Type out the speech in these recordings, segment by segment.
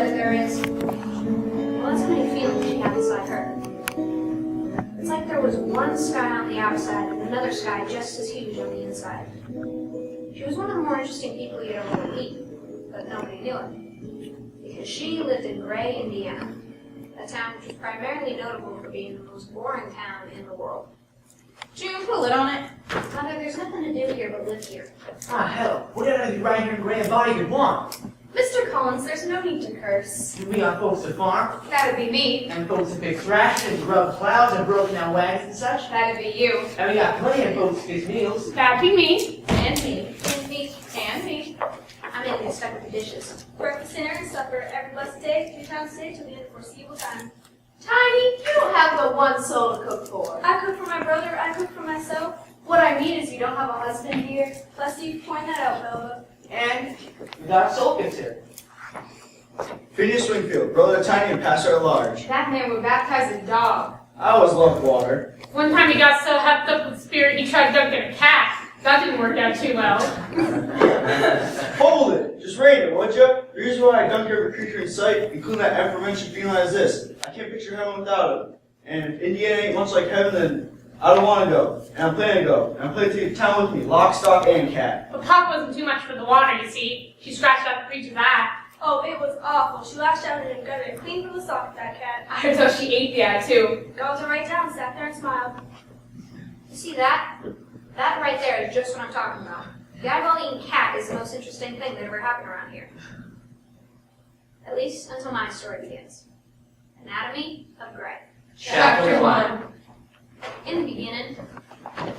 weather there is? Well, that's how many feelings she had inside her. It's like there was one sky on the outside and another sky just as huge on the inside. She was one of the more interesting people you'd ever want to meet, but nobody knew it. Because she lived in Gray, Indiana, a town which was primarily notable for being the most boring town in the world. June, put a lid on it. Mother, there's nothing to do here but live here. Ah, hell, what did I right here in Grand Body could want? Mr. Collins, there's no need to curse. We got folks to farm, That'd be me. and folks to fix thrashes and rub plows and broken down wagons and such. That'd be you. And we got plenty of folks to fix meals. That'd be me. And me. And me, And me. I'm in get stuck with the dishes. Breakfast, dinner, and supper every blessed day, 3 times a day till the end of foreseeable time. Tiny, you don't have but one soul to cook for. I cook for my brother, I cook for myself. What I mean is you don't have a husband here. Bless you, point that out, Belva. And we got a soul fixer. Phineas Wingfield, brother of Tiny and pastor at large. That man would baptize a dog. I always loved water. One time he got so hepped up with spirit he tried dunking a cat. That didn't work out too well. Hold it! Just rain it, would ya? The reason why I dunk every creature in sight, including that aforementioned feline is this. I can't picture heaven without it. And if Indiana ain't much like heaven, then I don't want to go. And I'm planning to go. And I'm planning to take the town with me, lock, stock, and cat. But Pop wasn't too much for the water, you see. She scratched out the creature of that. Oh, it was awful. She lashed out and gutted it clean from the sock, that cat. I heard how she ate the eye too. Gobbed her right down, sat there and smiled. You see that? That right there is just what I'm talking about. The eyeball-eating cat is the most interesting thing that ever happened around here. At least until my story begins. Anatomy of Gray. Chapter 1. In the beginning,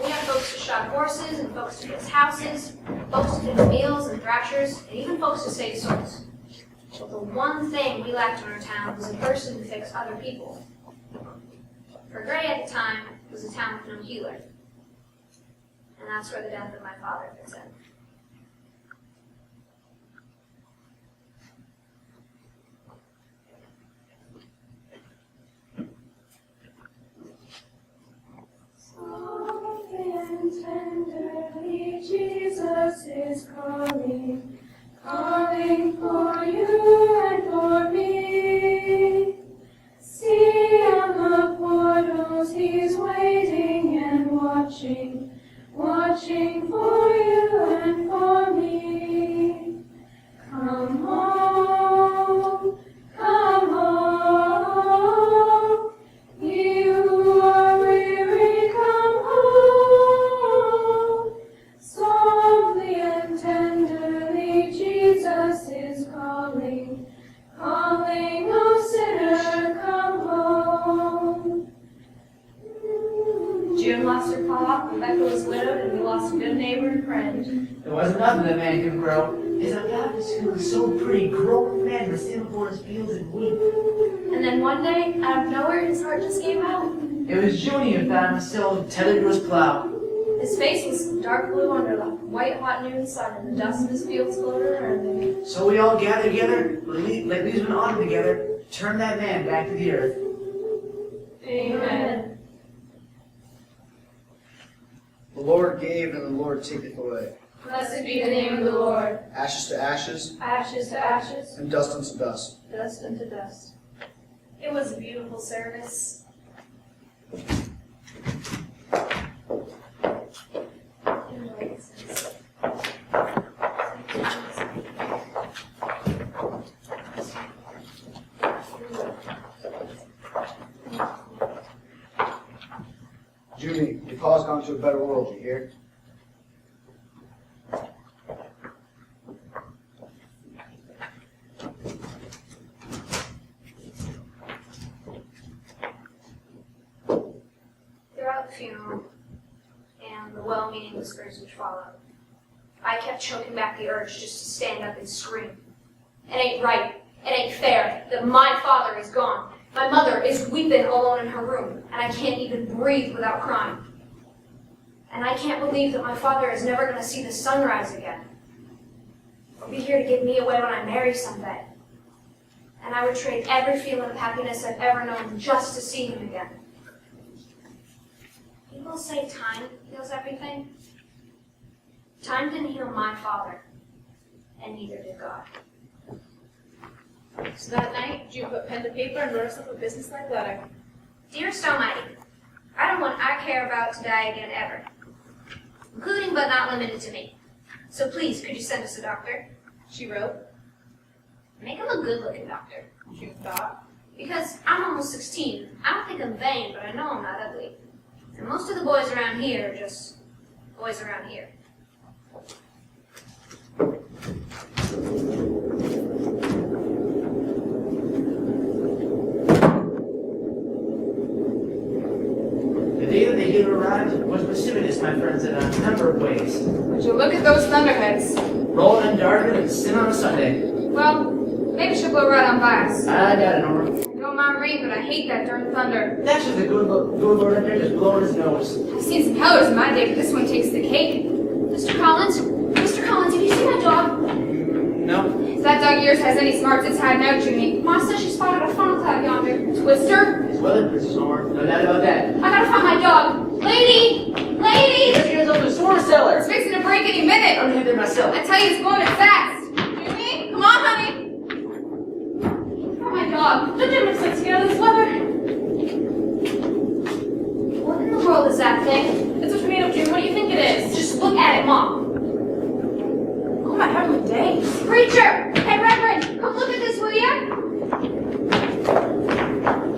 we had folks to shop horses, and folks to fix houses, folks to fix meals and thrashers, and even folks to save souls. But the one thing we lacked in our town was a person to fix other people. For Gray at the time was a town with no healer. And that's where the death of my father fits in. Softly and tenderly, Jesus is calling, calling for you and for me. See on the portals, he's waiting and watching, watching for you and for me. Come home, come home. You who are weary, come home. Softly and tenderly, Jesus is calling, calling, oh sinner, come home. June lost her pa, Rebecca was widowed, and we lost a good neighbor and friend. There wasn't nothing that man could grow. Is a Baptist who was so pretty, grown man must stand before his fields and weep. And then one day, out of nowhere, his heart just gave out. It was Junie who found him still tethered to his plow. His face was dark blue under the white hot noon sun, and the dust of his fields floated around him. So we all gathered together, like leaves in autumn together, turned that man back to the earth. Amen. The Lord gave and the Lord taketh away. Blessed be the name of the Lord. Ashes to ashes, Ashes to ashes, and dust unto dust. dust unto dust. It was a beautiful service. Junie, your pa's gone to a better world, you hear? Throughout the funeral, and the well-meaning whispers which followed, I kept choking back the urge just to stand up and scream. It ain't right, it ain't fair, that my father is gone. My mother is weeping alone in her room, and I can't even breathe without crying. And I can't believe that my father is never going to see the sunrise again. He'll be here to give me away when I marry someday. And I would trade every feeling of happiness I've ever known just to see him again. People say time heals everything. Time didn't heal my father, and neither did God. So that night, June put pen to paper and wrote us up a businesslike letter. Dearest Almighty, I don't want I care about to die again ever, including but not limited to me. So please, could you send us a doctor? She wrote. Make him a good-looking doctor. June thought. Because I'm almost 16. I don't think I'm vain, but I know I'm not ugly. And most of the boys around here are just boys around here. The day that the hero arrived was precipitous, my friends, in a number of ways. Would you look at those thunderheads? Rolling and darting and sin on a Sunday. Well, maybe she'll blow right on by us. I got it, Nora. Don't mind rain, but I hate that darn thunder. That's just a good Lord up there just blowing his nose. I've seen some howlers in my day, but this one takes the cake. Mr. Collins, have you seen my dog? No. If that dog of yours has any smarts, it's hiding out, Junie. Ma says she spotted a funnel cloud yonder. Twister? It's weather, Princess Nora. No doubt about that. I gotta find my dog. Lady! Lady! Let's get us up to the store cellar. It's fixing to break any minute. I'm gonna head there myself. I tell you, it's going fast. Junie, come on, honey. Find my dog. Don't you look so scared of this weather? What in the world is that thing? It's a tornado, June. What do you think it is? Just look at it, Mom. Oh my heavenly days. Preacher! Hey, Reverend! Come look at this, will ya?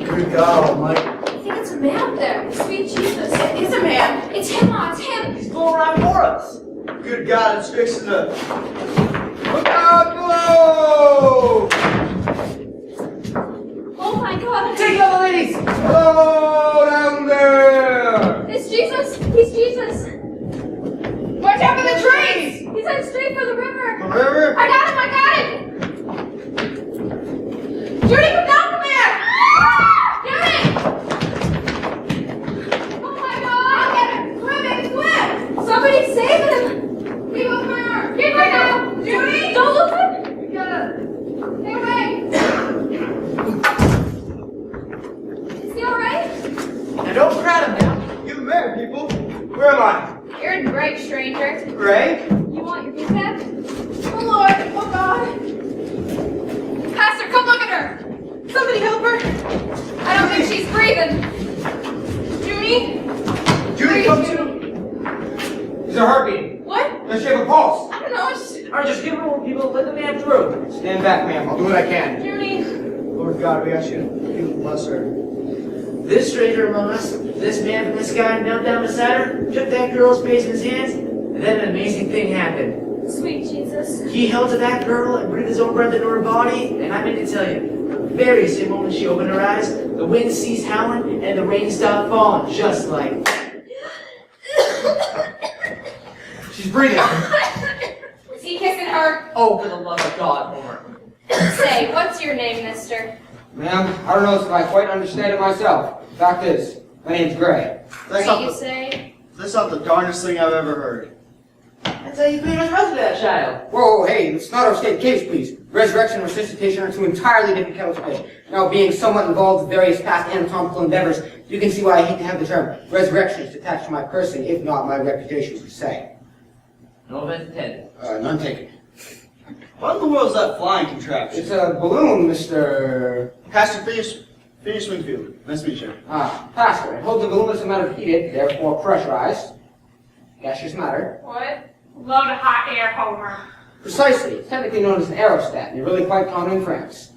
Good God, Mike. I think it's a man up there. Sweet Jesus. It is a man. It's him, Ma. It's him. He's blowing around for us. Good God, it's fixing to. Look out below! Oh my God. Take it, other ladies. Hello down there! It's Jesus. He's Jesus. Watch out for the trees. He's heading straight for the river. The river? I got him. I got him. Judy, come down from there. Judy! Oh my God. Get him. Swim, baby, swim. Somebody save him. Leave off my arm. Get right now. Judy. Don't look at him. You gotta. Stay away. Is he all right? Now don't crowd him now. You married people? Where am I? You're in great, stranger. Greg? You want your boot back? Oh Lord. Oh God. Pastor, come look at her. Somebody help her. I don't think she's breathing. Junie? Judy, come to. Is her heartbeat? What? Does she have a pulse? I don't know. It's Or just give her people, let the man through. Stand back, ma'am. I'll do what I can. Junie. Lord God, we ask you to bless her. This stranger among us, this man from the sky knelt down beside her, took that girl's face in his hands, and then an amazing thing happened. Sweet Jesus. He held to that girl and breathed his own breath into her body, and I meant to tell you, the very same moment she opened her eyes, the wind ceased howling and the rain stopped falling, just like. She's breathing. Is he kissing her? Oh, for the love of God, Homer. Say, what's your name, mister? Ma'am, I don't know if I quite understand it myself. Fact is, my name's Gray. That's Right, you not, say? that's not the darndest thing I've ever heard. That's how you clean us up to that child. Whoa, hey, let's not overstate the case, please. Resurrection and resuscitation are two entirely different kettles of fish. Now, being somewhat involved with various past anatomical endeavors, you can see why I hate to have the term resurrectionist attached to my person, if not my reputation per se. No offense intended. None taken. What in the world is that flying contraption? It's a balloon, Mr. Pastor Phineas Wingfield. Nice to meet you. Pastor. It holds a voluminous amount of heated, therefore pressurized, gaseous matter. What? Load of hot air, Homer. Precisely. It's technically known as an aerostat, and they're really quite common in France.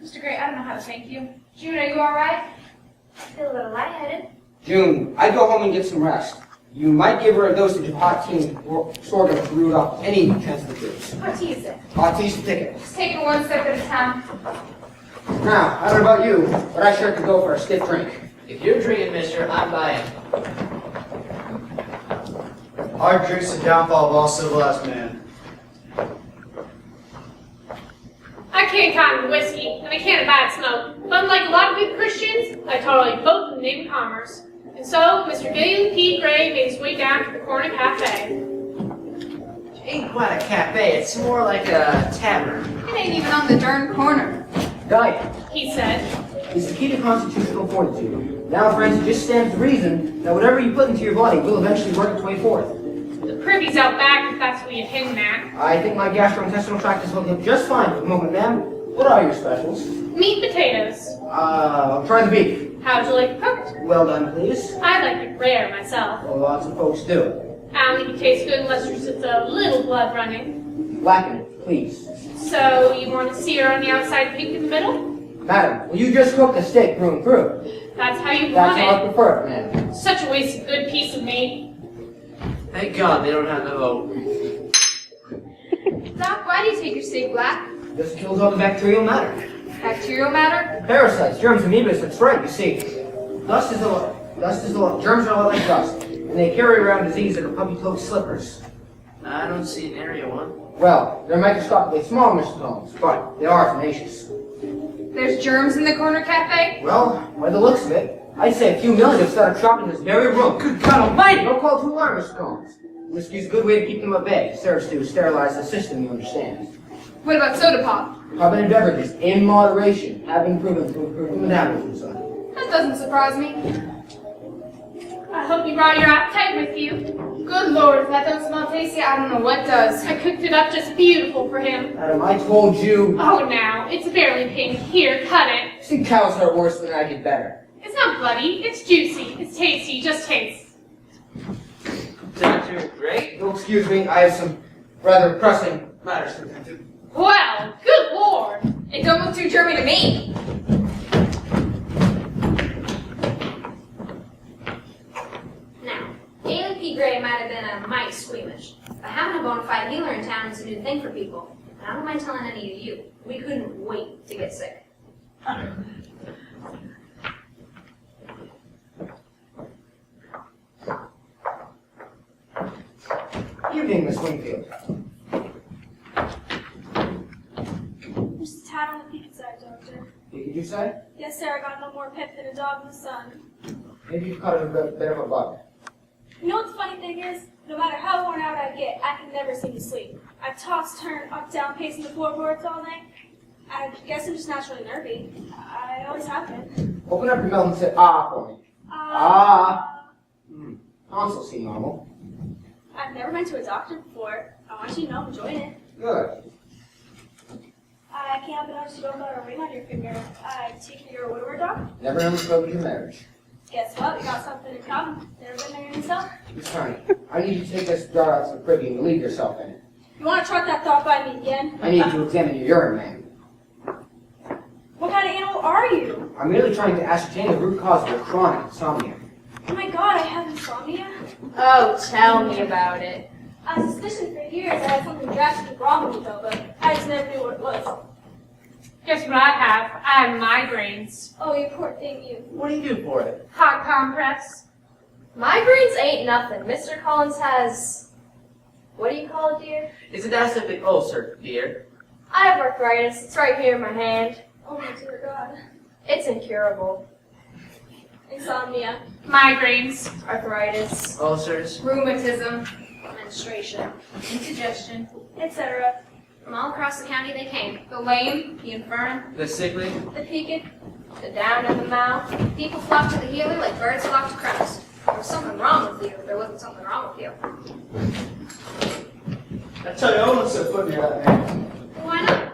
Mr. Gray, I don't know how to thank you. June, are you alright? I feel a little lightheaded. June, I'd go home and get some rest. You might give her a dosage of hot tea or sort of root off any chance of the troops. What tea is it? Hot tea's the ticket. Just take it one step at a time. Now, I don't know about you, but I sure could go for a stiff drink. If you're drinking, mister, I'm buying. Our drink's the downfall of all civilized man. I can't cotton whiskey, and I can't abide smoke. But unlike a lot of good Christians, I tolerate both in the name of commerce. And so, Mr. Gideon P. Gray made his way down to the corner cafe. It ain't quite a cafe, it's more like a tavern. It ain't even on the darn corner, Diet he said. is the key to constitutional fortitude. Now, friends, it just stands to reason that whatever you put into your body will eventually work its way forth. The privy's out back if that's what you're hinting at. I think my gastrointestinal tract is holding up just fine for the moment, ma'am. What are your specials? Meat potatoes. I'll try the beef. How'd you like it cooked? Well done, please. I like it rare myself. Well, lots of folks do. I don't think it tastes good unless there's just a little blood running. Blacken it, please. So you want to sear on the outside, pink in the middle? Madam, will you just cook the steak through and through? That's how you That's want how I it. prefer it, madam. Such a waste of good piece of meat. Thank God they don't have the vote. Doc, why do you take your steak black? This kills all the bacterial matter. Bacterial matter? Parasites, germs, amoebas, that's right, you see. Germs are a lot like dust, and they carry around disease in their puppy-toed slippers. I don't see an area one. Well, they're microscopically small, Mr. Holmes, but they are tenacious. There's germs in the corner cafe? Well, by the looks of it, I'd say a few million have started trapped in this very room. Good God Almighty! Don't call to alarm, Mr. Holmes. Whiskey's a good way to keep them at bay. Serves to sterilize the system, you understand. What about soda pop? Carbonated beverages, in moderation, have been proven to improve the metabolism, son. That doesn't surprise me. I hope you brought your appetite with you. Good Lord, if that don't smell tasty, I don't know what does. I cooked it up just beautiful for him. Adam, I told you. Oh, now, it's barely pink. Here, cut it. See, cows hurt worse than I did better. It's not bloody, it's juicy, it's tasty, just taste. Dr. Gray? You'll excuse me, I have some rather pressing matters to attend to. Well, good Lord. It don't look too germy to me. Now, Galen P. Gray might have been a mite squeamish, but having a bona fide healer in town is a new thing for people. And I don't mind telling any of you, we couldn't wait to get sick. Evening, Miss Wingfield. Just a tad on the peak side, Doctor. What did you say? Yes, sir, I got no more pep than a dog in the sun. Maybe you've caught a bit of a bug. You know what the funny thing is? No matter how worn out I get, I can never seem to sleep. I toss, turn, up, down, pacing the floorboards all night. I guess I'm just naturally nervy. I always have been. Open up your mouth and say ah for me. Tonsils seem normal. I've never been to a doctor before. I want you to know I'm enjoying it. Good. I can't help but notice you don't got a ring on your finger. I take it you're a widower, Doc? Never understood your marriage. Guess what? We got something in common. Never been married yourself? Miss Honey, I need you to take this jar out to the privy and leave yourself in it. You want to truck that thought by me again? I need to examine your urine, ma'am. What kind of animal are you? I'm merely trying to ascertain the root cause of your chronic insomnia. Oh my god, I have insomnia? Oh, tell me about it. I suspicioned for years I had something drastically wrong with me though, but I just never knew what it was. Guess what I have? I have migraines. Oh, you poor thing, you. What do you do for it? Hot compress. Migraines ain't nothing. Mr. Collins has... What do you call it, dear? Is it acidic ulcer, dear? I have arthritis. It's right here in my hand. Oh my dear god. It's incurable. Insomnia. Migraines. Arthritis, Ulcers? rheumatism, Menstruation. Indigestion. Etc. From all across the county they came. the lame, the infirm, The sickly? The peaked. the down in the mouth. People flocked to the healer like birds flock to crumbs. There was something wrong with you if there wasn't something wrong with you. I tell you, I wouldn't set foot near that man. Why not?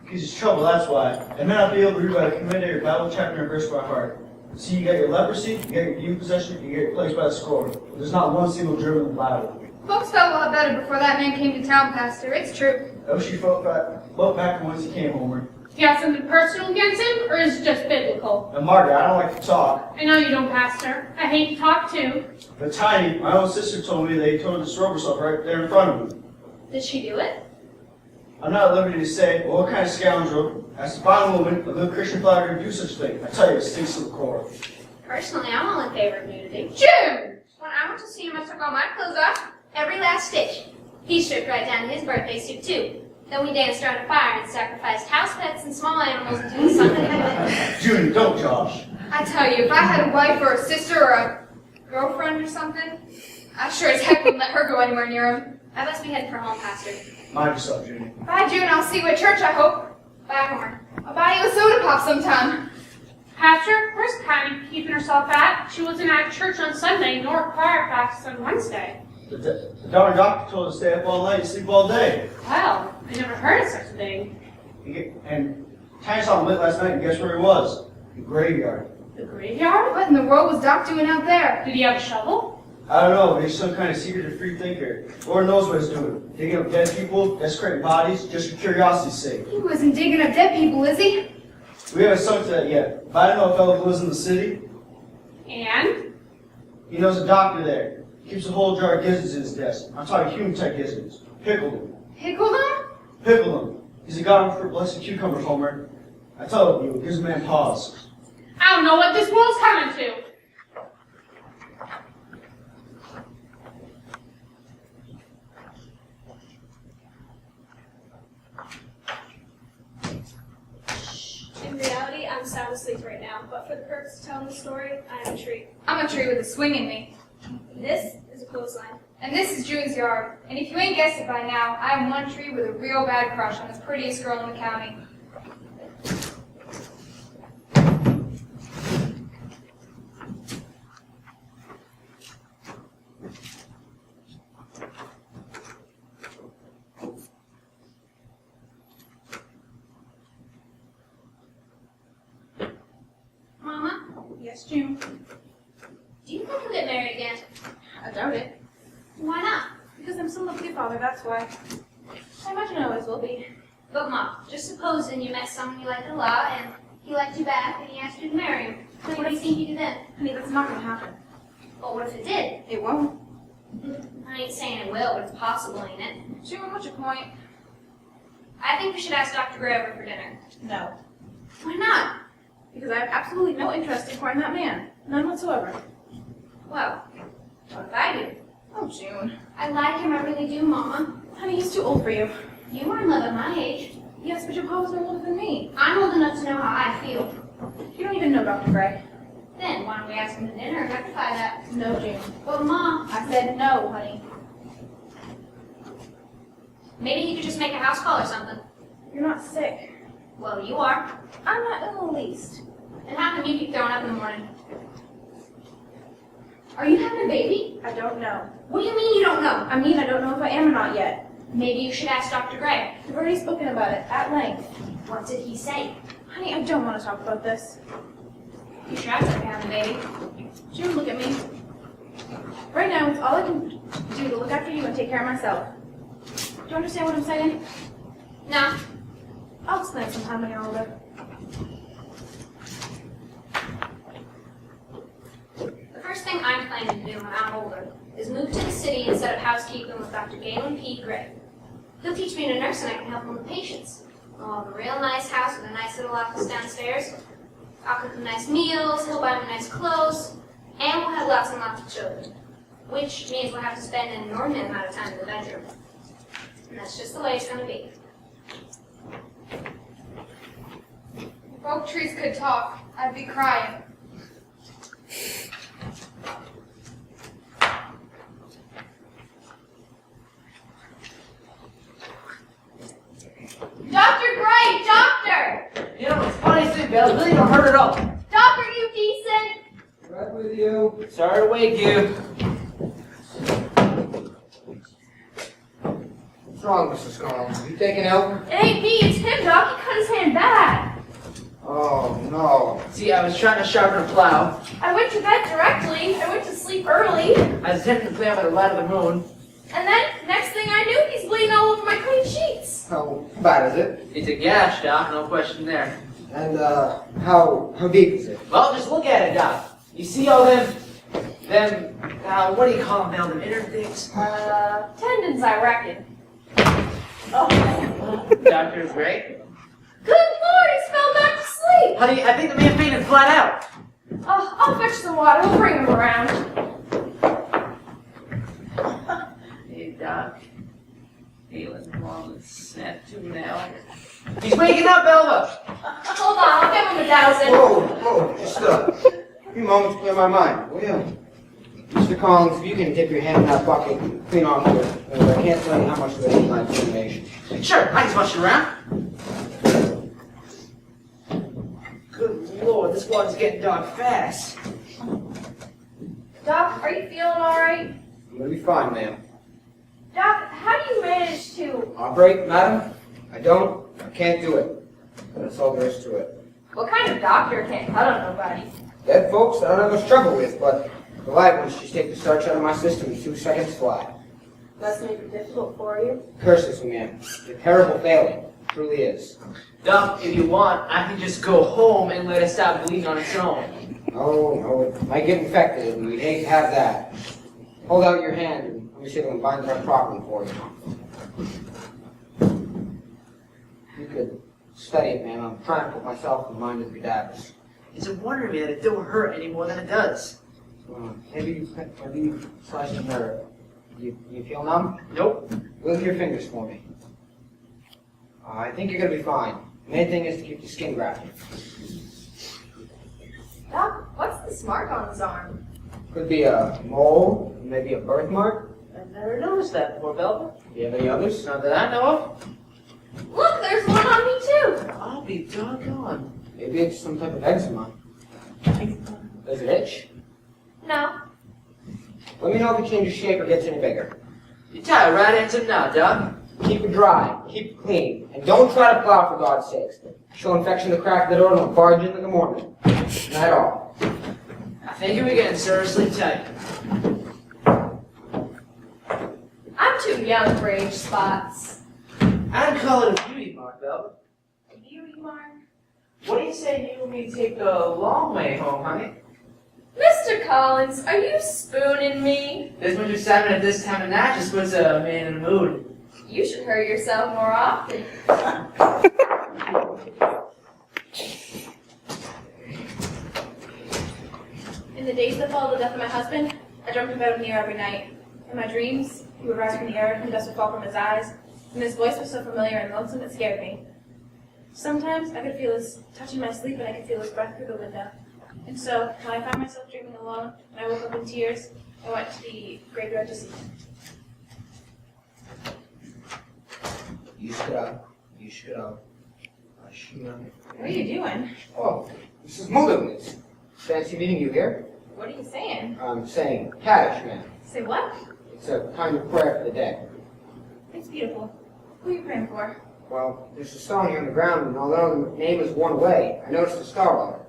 Because he's trouble, that's why. And may not be able to read by the commander your Bible chapter and verse by heart. See, you got your leprosy, you got your demon possession, you get your place by the score. There's not one single germ in the Bible. Folks felt a lot better before that man came to town, Pastor. It's true. I wish you felt back from whence he came, Homer. Do you have something personal against him, or is it just biblical? And Margaret, I don't like to talk, I know you don't, Pastor. I hate to talk too. but Tiny, my own sister told me they told her to throw herself right there in front of me. Did she do it? I'm not at liberty to say, well, what kind of scoundrel, as a fine woman, a good Christian flatterer, would do such a thing. I tell you, it stinks to the core. Personally, I'm all in favor of nudity. Jim! When I went to see him, I took all my clothes off. Every last stitch. He stripped right down to his birthday suit, too. Then we danced around a fire and sacrificed house pets and small animals until the sun had set. Judy, don't, Josh. I tell you, if I had a wife or a sister or a girlfriend or something, I sure as heck wouldn't let her go anywhere near him. I must be heading for home, Pastor. Mind yourself, Judy. Bye, June. I'll see you at church, I hope. Bye, Homer. I'll buy you a soda pop sometime. Pastor, where's Connie keeping herself at? She wasn't at church on Sunday, nor choir practice on Wednesday. The darn doctor told us to stay up all night and sleep all day. Well, I never heard of such a thing. And Tiny saw him lit last night, and guess where he was? The graveyard. The graveyard? What in the world was Doc doing out there? Did he have a shovel? I don't know, but he's some kind of secretive free thinker. Lord knows what he's doing. Digging up dead people, desecrating bodies, just for curiosity's sake. He wasn't digging up dead people, is he? We haven't sunk to that yet, but I know a fellow who lives in the city. And? He knows a doctor there. Keeps a whole jar of gizzards in his desk. I'm talking human-type gizzards. Pickled them. Pickled him? Pickled them. He's a god for blessed cucumbers, Homer. I tell you, it gives a man pause. I don't know what this world's coming to. In reality, I'm sound asleep right now, but for the purpose of telling the story, I am a tree. I'm a tree with a swing in me. This is a clothesline. And this is June's yard. And if you ain't guessed it by now, I'm one tree with a real bad crush on the prettiest girl in the county. Mama, Yes, June. do you think you'll get married again? I doubt it. Why not? Because I'm still with your father, that's why. I imagine I always will be. But Mom, just supposing you met someone you liked a lot and he liked you back and he asked you to marry him. What do you think you do then? Honey, that's not gonna happen. Well, what if it did? It won't. I ain't saying it will, but it's possible, ain't it? June, what's your point? I think we should ask Dr. Gray over for dinner. No. Why not? Because I have absolutely no interest in courting that man. None whatsoever. Well, what if I do? Oh, June. I like him, I really do, Mama. Honey, he's too old for you. You were in love at my age. Yes, but your pa was no older than me. I'm old enough to know how I feel. You don't even know Dr. Gray. Then, why don't we ask him to dinner and rectify that? No, June. But Mom, I said no, honey. maybe he could just make a house call or something. You're not sick. Well, you are. I'm not in the least. And how come you keep throwing up in the morning? Are you having a baby? I don't know. What do you mean you don't know? I mean, I don't know if I am or not yet. Maybe you should ask Dr. Gray. We've already spoken about it at length. What did he say? Honey, I don't want to talk about this. You sure after having a baby? June, look at me. Right now, it's all I can do to look after you and take care of myself. Do you understand what I'm saying? No. I'll explain sometime when you're older. The first thing I'm planning to do when I'm older is move to the city and set up housekeeping with Dr. Galen P. Gray. He'll teach me to nurse and I can help him with patients. I'll have a real nice house with a nice little office downstairs. I'll cook him nice meals, he'll buy me nice clothes, and we'll have lots and lots of children. Which means we'll have to spend an inordinate amount of time in the bedroom. And that's just the way it's gonna be. If oak trees could talk, I'd be crying. Dr. Gray, doctor! You know, it's funny thing, Bill. It really don't hurt at all. Doc, are you decent? Right with you. Sorry to wake you. What's wrong, Mrs. Collins? You taking out? It ain't me, it's him, Doc. He cut his hand bad. Oh, no. See, I was trying to sharpen a plow. I went to bed directly. I went to sleep early. I was attempting to play by the light of the moon. And then, next thing I knew, he's bleeding all over my clean sheets. How bad is it? It's a gash, Doc. No question there. And, how deep is it? Well, just look at it, Doc. You see all them, what do you call them now? Them inner things? Tendons, I reckon. Dr. Gray? Good Lord, he's fell back to sleep. Honey, I think the man fainted flat out. Oh, I'll fetch some water. We'll bring him around. Hey, Doc. Feeling long and snap too now. He's waking up, Elva! Hold on, I'll give him a dousing. Whoa, just a few moments to clear my mind, will you? Mr. Collins, if you can dip your hand in that bucket and clean off with it, because I can't tell you how much of it is my information. Sure, I can smush it around. Good Lord, this water's getting dark fast. Doc, are you feeling all right? I'm gonna be fine, ma'am. Doc, how do you manage to... Operate, madam? I don't I can't do it. That's all there is to it. What kind of doctor can't cut on nobody? Dead folks, I don't have much trouble with, but the live ones just take the starch out of my system in 2 seconds flat. Must make it difficult for you. Curses, man. It's a terrible failing. It truly is. Doc, if you want, I can just go home and let it stop bleeding on its own. No, it might get infected, and we'd hate to have that. Hold out your hand, and let me see if I can bind it up properly for you. You could study it, man. I'm trying to put myself in mind of the cadavers. It's a wonder to me that it don't hurt any more than it does. Maybe you sliced a nerve. You feel numb? Nope. Lift your fingers for me. I think you're gonna be fine. The main thing is to keep your skin grafted. Doc, what's this mark on his arm? Could be a mole, maybe a birthmark. I've never noticed that before, Velvet. Do you have any others? Not that I know of. Look, there's one on me too. I'll be doggone. Maybe it's some type of eczema. Does it itch? No. Let me know if it changes shape or gets any bigger. You tie a right answer now, Doc. Keep it dry, keep it clean, and don't try to plow for God's sakes. Show infection the crack of the door and I'll barge in like a Mormon. Not at all. Thank you again, sir. Sleep tight. I'm too young for age spots. I'd call it a beauty mark, Velvet. A beauty mark? What do you say you and me take the long way home, honey? Mr. Collins, are you spooning me? This winter salmon at this time of night just puts a man in the mood. You should hurt yourself more often. In the days that followed the death of my husband, I dreamt about him near every night. In my dreams, he would rise from the earth and dust would fall from his eyes, and his voice was so familiar and lonesome it scared me. Sometimes I could feel his touch in my sleep and I could feel his breath through the window. And so, when I found myself dreaming alone and I woke up in tears, I went to the graveyard to see him. What are you doing? Oh, Mrs. Mullins. Fancy meeting you here? What are you saying? I'm saying Kaddish, man. Say what? It's a kind of prayer for the dead. It's beautiful. Who are you praying for? Well, there's a stone here on the ground, and although the name is worn away, I noticed the star on it.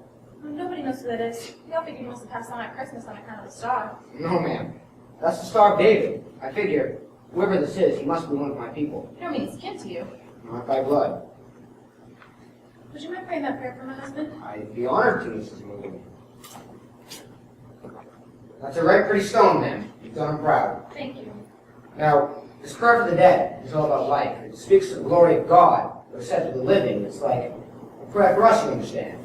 Well, nobody knows who that is. We all figured he must have passed on at Christmas on account of the star. No, ma'am. That's the Star of David. I figure, whoever this is, he must be one of my people. You don't mean it's kin to you. Not by blood. Would you mind praying that prayer for my husband? I'd be honored to, Mrs. Mullins. That's a right pretty stone, ma'am. You've done him proud. Thank you. Now, this prayer for the dead is all about life. It speaks to the glory of God. But it said to the living, it's like a prayer for us, you understand.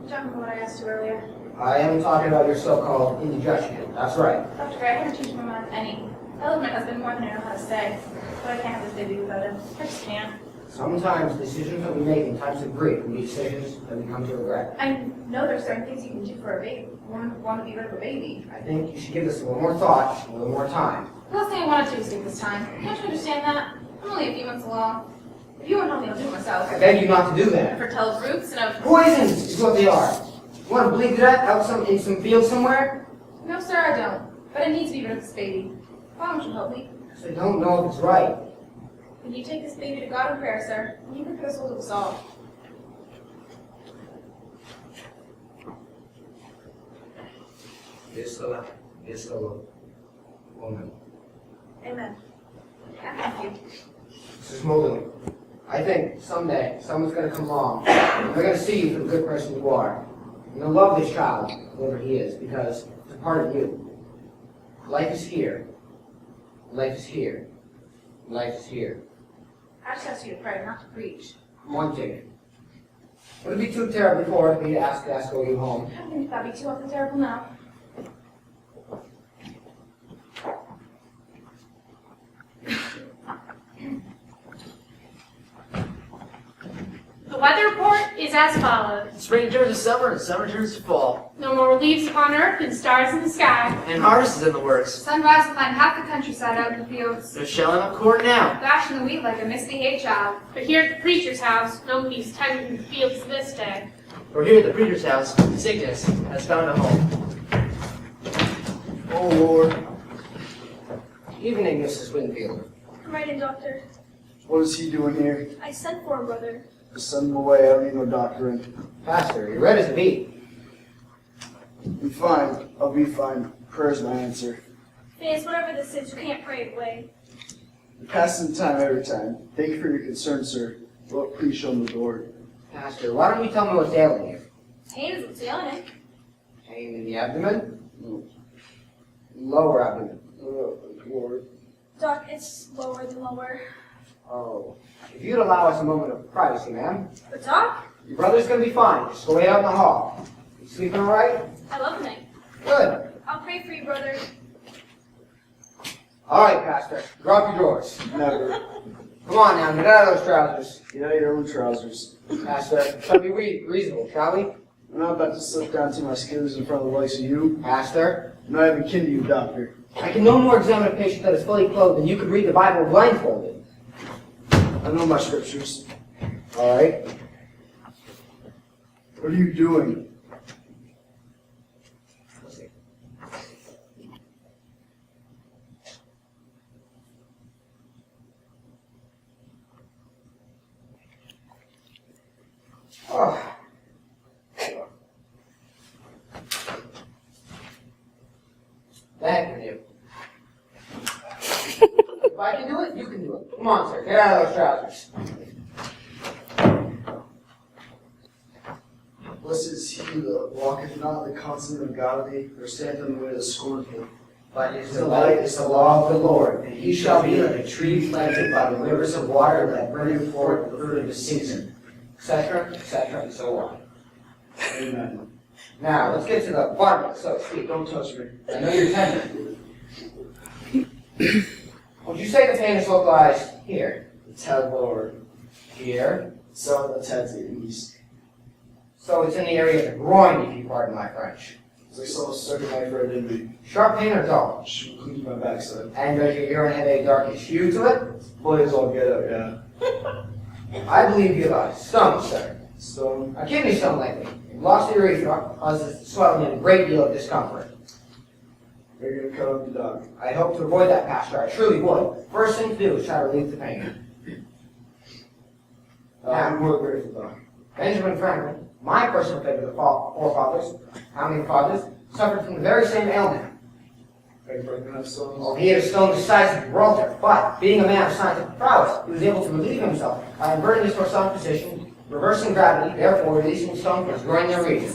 You're talking about what I asked you earlier. I am talking about your so-called indigestion. That's right. Dr. Gray, I haven't changed my mind any. I love my husband more than I know how to say. But I can't have this baby without him. I just can't. Sometimes decisions that we make in times of grief can be decisions that we come to regret. I know there's certain things you can do for a baby. Want to be rid of a baby. I think you should give this a little more thought, a little more time. The last thing I want to do is take this time. Can't you understand that? I'm only a few months along. If you won't help me, I'll do it myself. I beg you not to do that. I've foretelled roots and I've... Poisons is what they are. You want to bleed to death out in some field somewhere? No, sir, I don't. But I need to be rid of this baby. Why don't you help me? Because I don't know if it's right. When you take this baby to God in prayer, sir, and you can put us hold of us all. This woman. Amen. Thank you. Mrs. Mullen, I think someday someone's going to come along and they're going to see you for the good person you are. And they'll love this child, whoever he is, because it's a part of you. Life is here. Life is here. Life is here. I just asked you to pray, not to preach. One thing. Would it be too terribly forward for me to ask to go you home? I don't think that'd be too often terrible now. The weather report is as follows. Spring turns to summer and summer turns to fall. No more leaves upon earth and stars in the sky. And harvest is in the works. Sunrise will find half the countryside out in the fields, They're shelling up corn now. bashing the wheat like a misty hay child. But here at the preacher's house, nobody's tending the fields this day. For here at the preacher's house, sickness has found a home. Oh, Lord. Evening, Mrs. Winfield. Come right in, Doctor. What is he doing here? I sent for him, brother. Just send him away. I don't need no doctoring. Pastor, you're red as a beet. I'm fine. I'll be fine. Prayer's my answer. Phineas, whatever this is, you can't pray it away. Passing time every time. Thank you for your concern, sir. Lord, please show him the door. Pastor, why don't you tell me what's ailing you? Pain is what's ailing it. Pain in the abdomen? Lower abdomen. Lord. Doc, it's lower than lower. Oh. If you'd allow us a moment of privacy, ma'am. But Doc, Your brother's gonna be fine. Just go wait out in the hall. You sleeping all right? I love him. Good. I'll pray for you, brother. All right, Pastor. Drop your drawers. Never. Come on now, get out of those trousers. Get out of your own trousers. Pastor, shall we be reasonable, shall we? I'm not about to slip down to my skivers in front of the likes of you. Pastor, I'm not even kidding you, doctor. I can no more examine a patient that is fully clothed than you could read the Bible blindfolded. I know my scriptures. All right. What are you doing? Oh. The heck with you. If I can do it, you can do it. Come on, sir. Get out of those trousers. Blessed is he that walketh not in the counsel of ungodly, or standeth in the way of the scornful. But his delight is the law of the Lord, and he shall be like a tree planted by the rivers of water that bringeth forth the fruit of the season, Etc., and so on. Amen. Now, let's get to the bottom of it, so to speak. Don't touch me. I know you're tender. Would you say the pain is localized here? A tad lower. Here? So a tad to the east. So it's in the area of the groin, if you pardon my French. It's like someone stuck a knife right in me. Sharp pain or dull? Should include my backside. And does your urine have a darkish hue to it? Boy, it's all get up, yeah. I believe you have a stone, sir. Stone. A kidney stone lately. You've lost your urethra, causes swelling and a great deal of discomfort. They're gonna cut up the dog. I hope to avoid that, Pastor. I truly would. First thing to do is try to relieve the pain. I'm more grateful, Doc. Benjamin Franklin, my personal favorite of the forefathers, founding fathers, suffered from the very same ailment. Are you breaking up stones? Oh, he had a stone the size of Gibraltar, but being a man of scientific prowess, he was able to relieve himself by inverting his horizontal position, reversing gravity, therefore releasing the stone from his groin region.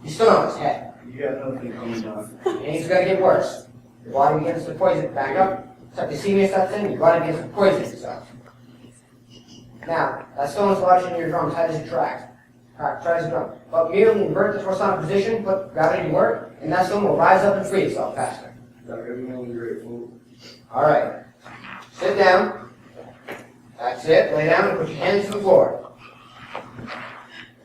He stood on his head, You got nothing coming down. and he's going to get worse. Your body begins to poison. Back up. Septicemia sets in. Your body begins to poison itself. Now, that stone is lodged in your drum tight as a track. Try as a drum. But merely invert the horizontal position, put gravity to work, and that stone will rise up and free itself faster. Doc, I'm really grateful. All right. Sit down. That's it. Lay down and put your hands to the floor.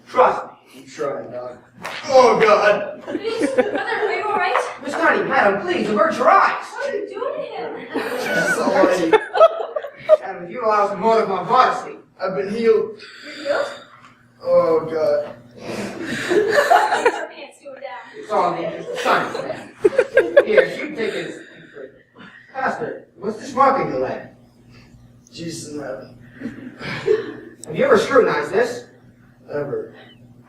Trust me. I'm trying, Doc. Oh, God! Please, brother, are you alright? Miss Nutty, madam, please avert your eyes. What are you doing to him? Somebody. Madam, if you allow some motive of modesty. I've been healed. You're healed? Oh, God. Your pants going down. It's all in the interest of science, man. Here, you take this. Pastor, what's this mark in your leg? Jesus in heaven. Have you ever scrutinized this? Ever.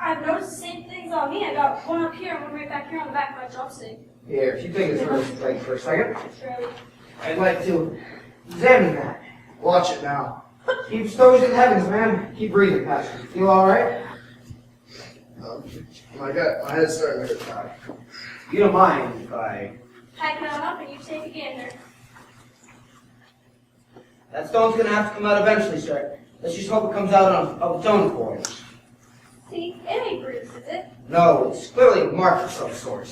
I've noticed the same things on me. I got one up here and one right back here on the back of my drumstick. Here, if you take this leg for a second, Really? I'd like to examine that. Watch it now. Keep exposed to the heavens, man. Keep breathing, Pastor. Feel all right? My head's starting to hurt, Doc. You don't mind if I... Hang on up and you take a gander. That stone's gonna have to come out eventually, sir. Let's just hope it comes out of its own accord. See, it ain't bruised, is it? No, it's clearly a mark of some sort.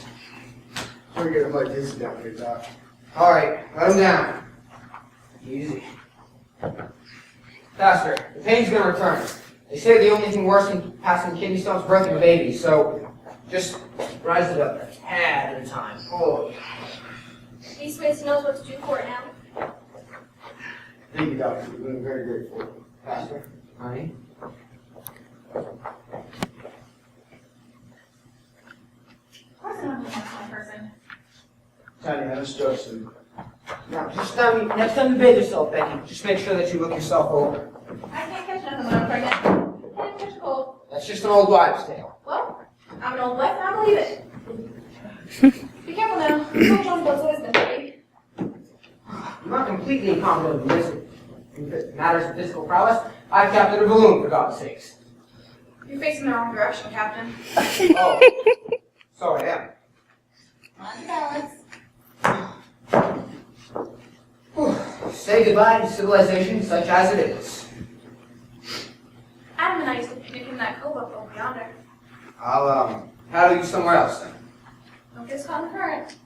We're getting my dizzy down here, Doc. All right, let him down. Easy. Pastor, the pain's gonna return. They say the only thing worse than passing kidney stones is birthing a baby, so just rise it up a tad at a time. Oh. Leastways knows what to do for it now. Thank you, Doctor. We've been very grateful. Pastor, honey. What's an unprofessional person? Tiny, I was Justin. Now, just next time you bathe yourself, Becky, just make sure that you look yourself over. I can't catch nothing when I'm pregnant. Can't catch a cold. That's just an old wives' tale. Well, I'm an old wife and I believe it. Be careful now. Don't John Blood's always been dirty. I'm not completely incompetent in this. In matters of physical prowess, I've captured a balloon, for God's sakes. You're facing the wrong direction, Captain. Oh, so I am. On balance. Say goodbye to civilization such as it is. Adam and I used to picnic in that cove up over yonder. I'll, paddle you somewhere else then. Don't get caught in the current.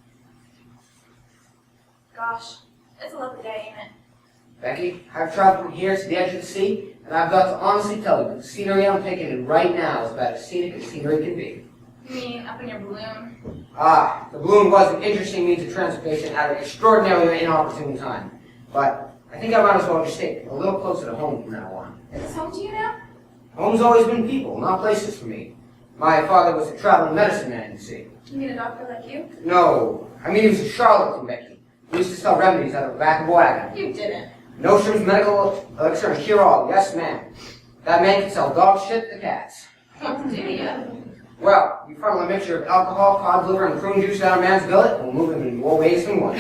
Gosh, it's a lovely day, ain't it? Becky, I've traveled from here to the edge of the sea, and I've got to honestly tell you, the scenery I'm taking in right now is about as scenic as scenery can be. You mean up in your balloon? Ah, the balloon was an interesting means of transportation at an extraordinarily inopportune time. But I think I might as well just stay a little closer to home from now on. Is this home to you now? Home's always been people, not places for me. My father was a traveling medicine man, you see. You mean a doctor like you? No, I mean he was a charlatan, Becky. He used to sell remedies out of the back of a wagon. You didn't. Nostrums, medical elixir, and cure-all, yes ma'am. That man could sell dog shit to cats. Oh, do you? Well, you funnel a mixture of alcohol, cod liver, and prune juice down a man's billet, and we'll move him in more ways than one.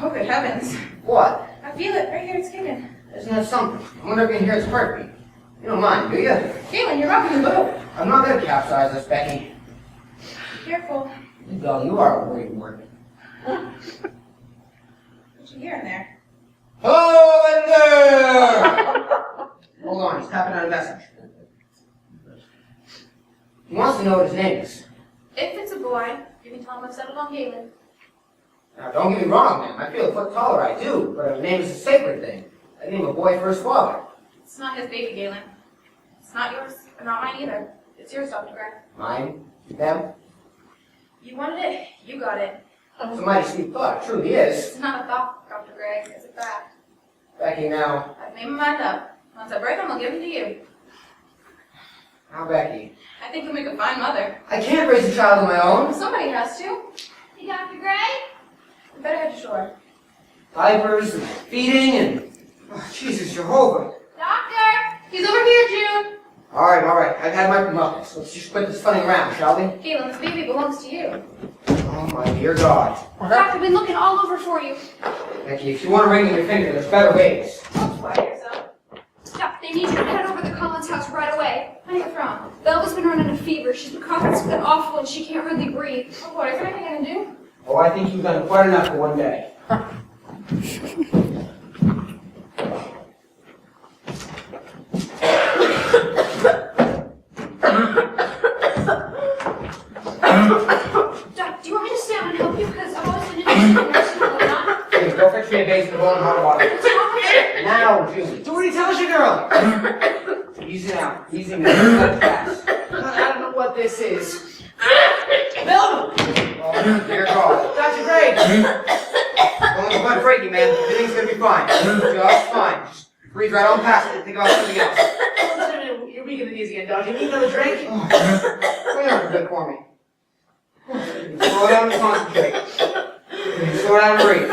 Oh, good heavens. What? I feel it right here, it's kicking. Isn't that something? I wonder if you can hear its heartbeat. You don't mind, do you? Galen, you're rocking the boat. I'm not gonna capsize this, Becky. Be careful. Well, you are a worried word. What you hear in there? Hello in there! Hold on, he's tapping out a message. He wants to know what his name is. If it's a boy, you can tell him I've settled on Galen. Now, don't get me wrong, ma'am. I feel a foot taller, I do. But a name is a sacred thing. I name a boy for his father. It's not his baby, Galen. It's not yours, and not mine either. It's yours, Dr. Gray. Mine? Them? You wanted it, you got it. It's a mighty sweet thought. It truly is. It's not a thought, Dr. Gray. It's a fact. Becky, now. I've made my mind up. Once I break them, I'll give them to you. Now, Becky. I think you'll make a fine mother. I can't raise a child of my own. Somebody has to. Hey, Dr. Gray? You better head to shore. Diapers and feeding and... Oh, Jesus, Jehovah. Doctor! He's over here, June! All right. I've had my comeuppance. Let's just quit this funning around, shall we? Galen, this baby belongs to you. Oh, my dear God. Doctor, I've been looking all over for you. Becky, if you want to ring in your finger, there's better ways. Don't quiet yourself. Doc, they need you to head over to the Collins house right away. Where are you from? Belva's been running a fever. She's been coughing something awful and she can't hardly breathe. Oh, boy, is there anything I can do? Oh, I think you've done quite enough for one day. Doc, do you want me to stay on and help you? Because I've always been interested in nursing and whatnot. Please, go fetch me a basin of boiling hot water. What's wrong with you? Now, Julie. Do what he tells you, girl. Easy now. Easy now. Not fast. I don't know what this is. Velma! Oh, dear God. Dr. Gray! Don't let the blood break you, man. Everything's gonna be fine. Just fine. Just breathe right on past it and think about something else. You're weak in the knees again, dog. You need another drink? Wait on a bit for me. Slow down and concentrate. Slow down and breathe.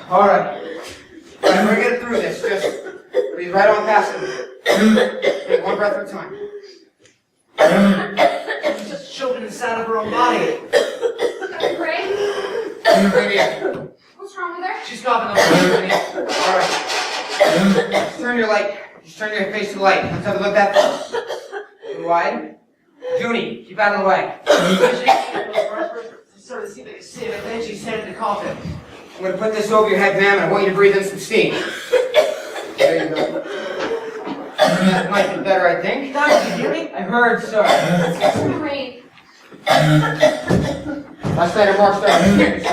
All right. We're gonna get through this. Just breathe right on past it. Take one breath at a time. She's just choking inside of her own body. Dr. Gray? Right here. What's wrong with her? She's coughing up. All right. Just turn your light. Just turn your face to the light. Let's have a look at that. A little wide. Junie, keep out of the way. Sort of see if they can see it, and then she started to cough it. I'm going to put this over your head, ma'am, and I want you to breathe in some steam. There you go. That might be better, I think. Doc, did you hear me? I heard, sir. It's just the rain. Last night I marched downstairs.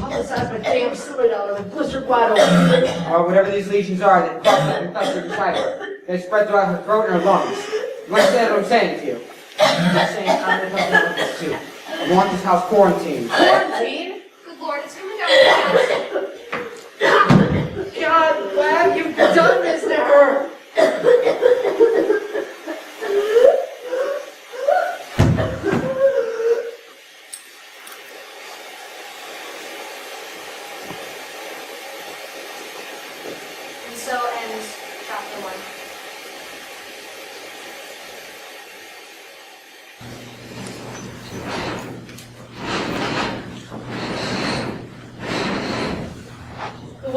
All the size of a damn silver dollar with blistered wide open. Whatever these lesions are that cross up and touch your fiber, they spread throughout her throat and her lungs. You understand what I'm saying to you? I'm saying I'm going to help you with this too. I want this house quarantined. Quarantine? Good Lord, it's coming down the house. God, Wag, you've done this to her!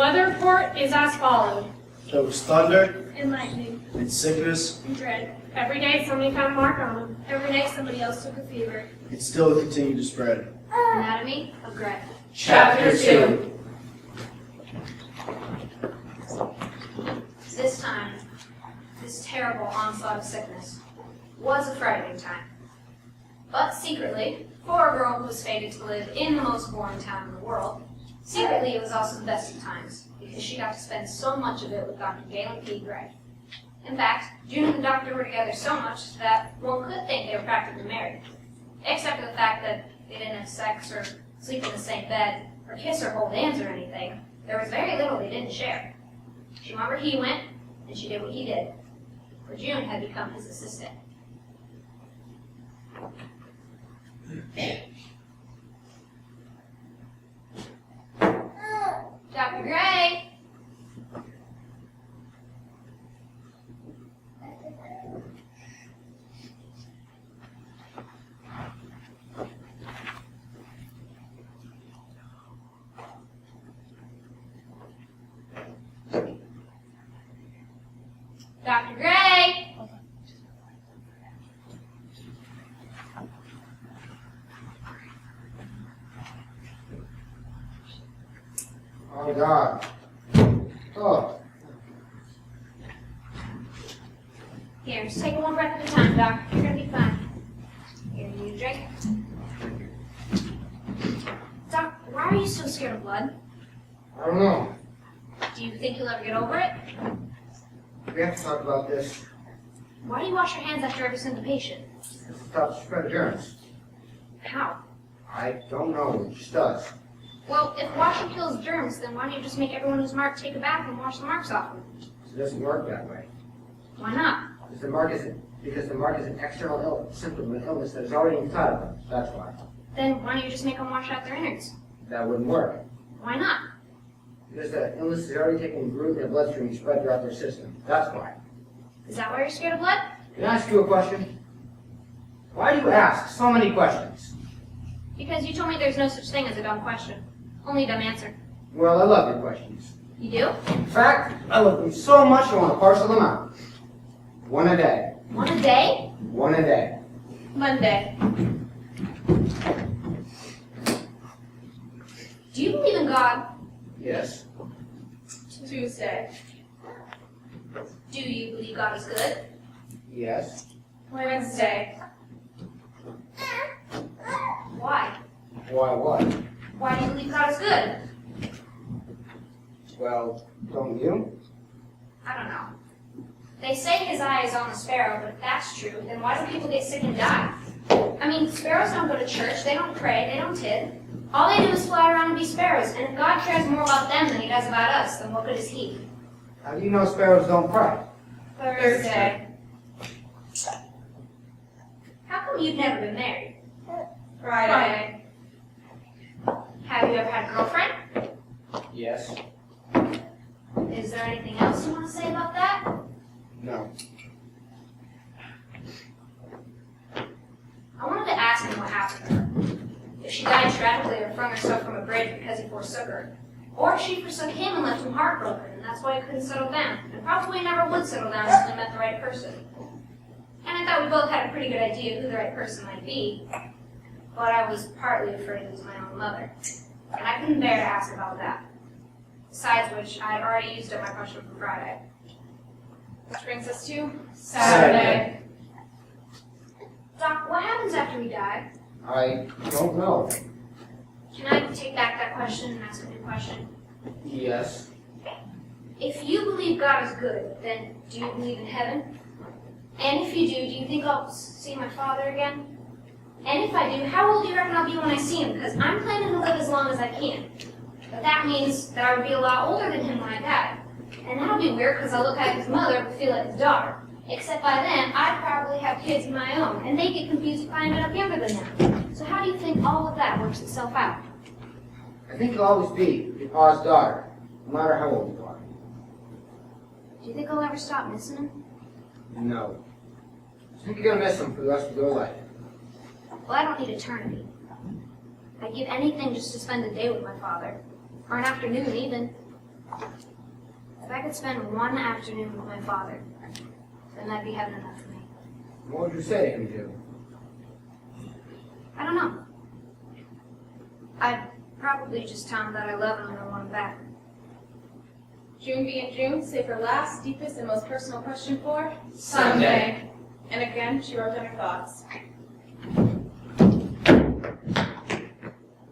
weather report is as follows. There was thunder And lightning. and sickness, And dread. Every day somebody found a mark on him. Every night somebody else took a fever. and still it continued to spread. Anatomy of Greg. Chapter 2. This time, this terrible onslaught of sickness was a frightening time. But secretly, for a girl who was fated to live in the most boring town in the world, secretly it was also the best of times, because she got to spend so much of it with Dr. Galen P. Gray. In fact, June and the doctor were together so much that one could think they were practically married, except for the fact that they didn't have sex or sleep in the same bed, or kiss or hold hands or anything. There was very little they didn't share. She went where he went, and she did what he did, for June had become his assistant. Dr. Gray! Dr. Gray! Oh, God. Oh, Here, just take it one breath at a time, Doc. You're gonna be fine. Here, you need a drink. Doc, why are you so scared of blood? I don't know. Do you think you'll ever get over it? We have to talk about this. Why do you wash your hands after every single patient? It stops the spread of germs. How? I don't know. It just does. Well, if washing kills germs, then why don't you just make everyone who's marked take a bath and wash the marks off them? It doesn't work that way. Why not? Because the mark is an external symptom of an illness that is already inside of them. That's why. Then why don't you just make them wash out their innards? That wouldn't work. Why not? Because the illness is already taking root in their bloodstream and spread throughout their system. That's why. Is that why you're scared of blood? Can I ask you a question? Why do you ask so many questions? Because you told me there's no such thing as a dumb question. Only a dumb answer. Well, I love your questions. You do? In fact, I love them so much I want to parcel them out. One a day. One a day? One a day. Monday. Do you believe in God? Yes. Tuesday. Do you believe God is good? Yes. Wednesday. Why? Why what? Why do you believe God is good? Well, don't you? I don't know. They say his eye is on the sparrow, but if that's true, then why do people get sick and die? I mean, sparrows don't go to church, they don't pray, they don't tithe. All they do is fly around and be sparrows, and if God cares more about them than he does about us, then what good is he? How do you know sparrows don't cry? Thursday. How come you've never been married? Friday. Have you ever had a girlfriend? Yes. Is there anything else you want to say about that? No. I wanted to ask him what happened to her. If she died tragically or flung herself from a bridge because he forsook her. Or if she forsook him and left him heartbroken, and that's why he couldn't settle down, and probably never would settle down until he met the right person. And I thought we both had a pretty good idea who the right person might be, but I was partly afraid it was my own mother. And I couldn't bear to ask about that. Besides which, I had already used up my question for Friday. Which brings us to Saturday. Doc, what happens after we die? I don't know. Can I take back that question and ask a new question? Yes. If you believe God is good, then do you believe in heaven? And if you do you think I'll see my father again? And if I do, how old do you reckon I'll be when I see him? Because I'm planning to live as long as I can. But that means that I would be a lot older than him when I die. And that'll be weird because I'll look like his mother but feel like his daughter. Except by then, I'd probably have kids of my own, and they get confused if I ended up younger than them. So how do you think all of that works itself out? I think you'll always be your pa's daughter, no matter how old you are. Do you think I'll ever stop missing him? No. I think you're gonna miss him for the rest of your life. Well, I don't need eternity. I'd give anything just to spend a day with my father. Or an afternoon, even. If I could spend one afternoon with my father, then that'd be heaven enough for me. What would you say to him, June? I don't know. I'd probably just tell him that I love him and I want him back. June being June, save her last, deepest, and most personal question for Someday. And again, she wrote down her thoughts.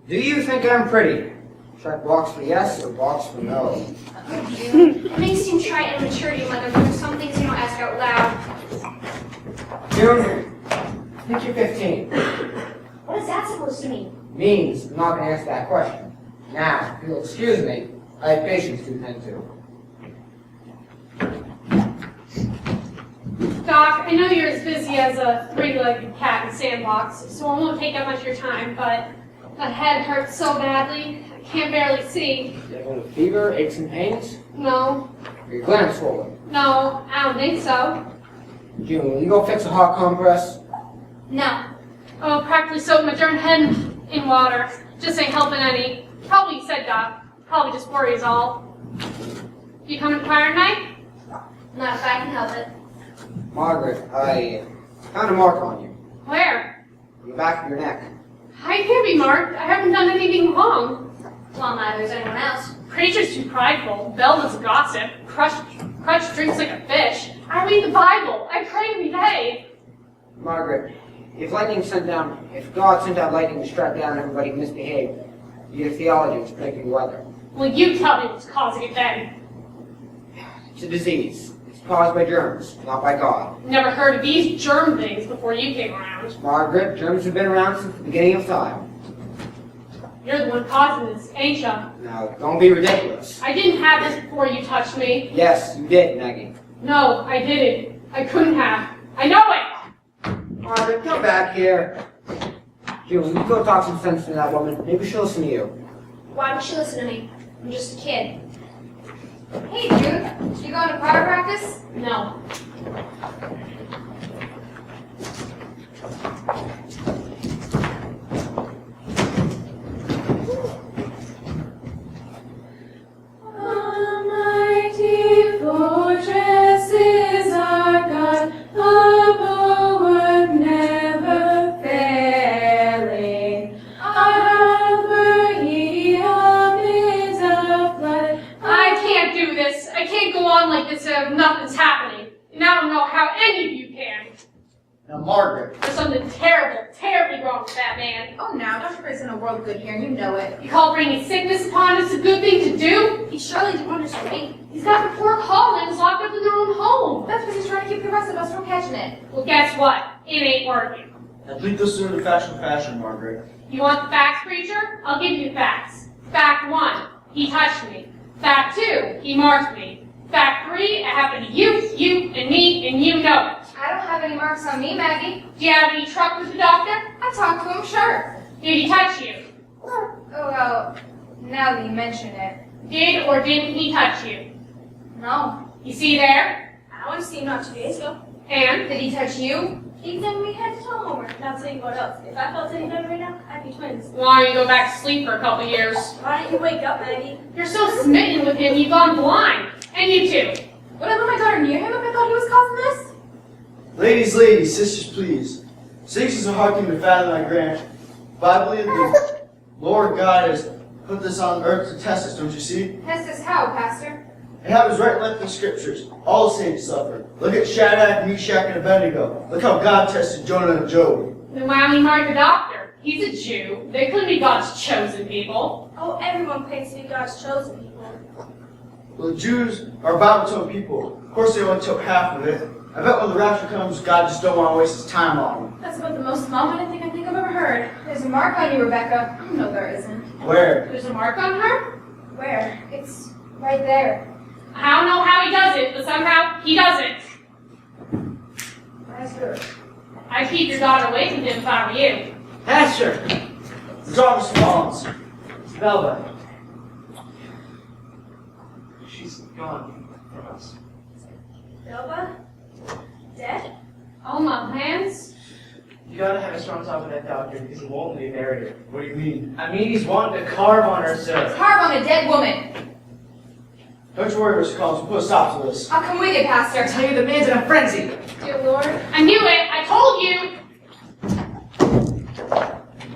Do you think I'm pretty? Check box for yes or box for no. June, it may seem trite and maturity, Mother, but there's some things you don't ask out loud. June, I think you're 15. What is that supposed to mean? Means I'm not going to answer that question. Now, if you'll excuse me, I have patients to attend to. Doc, I know you're as busy as a three-legged cat in sandbox, so I won't take up much of your time, but my head hurts so badly, I can't barely see. You have a fever, aches and pains? No, Are your glands swollen? no, I don't think so. June, will you go fix a hot compress? No. Oh, practically soaked my darn head in water. Just ain't helping any. Probably you said, Doc. Probably just worry is all. You coming to choir tonight? Not if I can help it. Margaret, I found a mark on you. Where? On the back of your neck. I can't be marked. I haven't done anything wrong. Well, neither is anyone else. Preacher's too prideful. Bell does gossip. Crutch drinks like a fish. I read the Bible. I pray every day. Margaret, if God sent out lightning to strike down everybody who misbehaved, your theology was predicting weather. Well, you tell me what's causing it then. It's a disease. It's caused by germs, not by God. Never heard of these germ things before you came around. Margaret, germs have been around since the beginning of time. You're the one causing this, ain't ya? Now, don't be ridiculous. I didn't have this before you touched me. Yes, you did, Maggie. No, I didn't. I couldn't have. I know it! Margaret, come back here. June, you go talk some sense to that woman. Maybe she'll listen to you. Why would she listen to me? I'm just a kid. Hey, June, you going to choir practice? No. Almighty fortress is our God, a bulwark never failing. Our he amid the flood. I can't do this. I can't go on like this if nothing's happening. And I don't know how any of you can. Now, Margaret, There's something terrible, terribly wrong with that man. Oh, now, Dr. Gray's in a world good here, and you know it. You call bringing sickness upon us a good thing to do? He surely didn't want us to wait. He's got the poor Collins locked up in their own home. That's because he's trying to keep the rest of us from catching it. Well, guess what? It ain't working. Now please listen to the fashion, Margaret. You want the facts, preacher? I'll give you the facts. Fact 1, he touched me. Fact 2, he marked me. Fact 3, it happened to you, and me, and you know it. I don't have any marks on me, Maggie. Do you have any truck with the doctor? I talked to him, sure. Did he touch you? Oh, well, now that you mention it. Did or didn't he touch you? No. You see there? I went to see him not 2 days ago. And? Did he touch you? He then we had to tell him homework, not saying what else. If I felt any better right now, I'd be twins. Why don't you go back to sleep for a couple years? Why don't you wake up, Maggie? You're so smitten with him, you've gone blind. And you too. Would I let my daughter near him if I thought he was causing this? Ladies, sisters, please. 6 is a hard thing to fathom, I grant. But I believe the Lord God has put this on earth to test us, don't you see? Test us how, Pastor? It happens right left in the scriptures. All the saints suffered. Look at Shadrach, Meshach, and Abednego. Look how God tested Jonah and Job. Then why don't you marry the doctor? He's a Jew. They couldn't be God's chosen people. Oh, everyone pays to be God's chosen people. Well, the Jews are a Bible-told people. Of course, they only took half of it. I bet when the rapture comes, God just don't want to waste his time on them. That's about the most mom-minded thing I think I've ever heard. There's a mark on you, Rebecca. No, there isn't. Where? There's a mark on her? Where? It's right there. I don't know how he does it, but somehow he does it. Pastor. I'd keep your daughter away from him if I were you. Pastor! Thomas Collins. Belva. She's gone from us. Belva? Dead? Oh, my hands. You gotta have us on top of that doctor because he won't leave Meredith. What do you mean? I mean, he's wanting to carve on her, sir. Carve on a dead woman. Don't you worry, Mr. Collins. We'll put a stop to this. I'll come with you, Pastor. I tell you, the man's in a frenzy. Dear Lord. I knew it. I told you.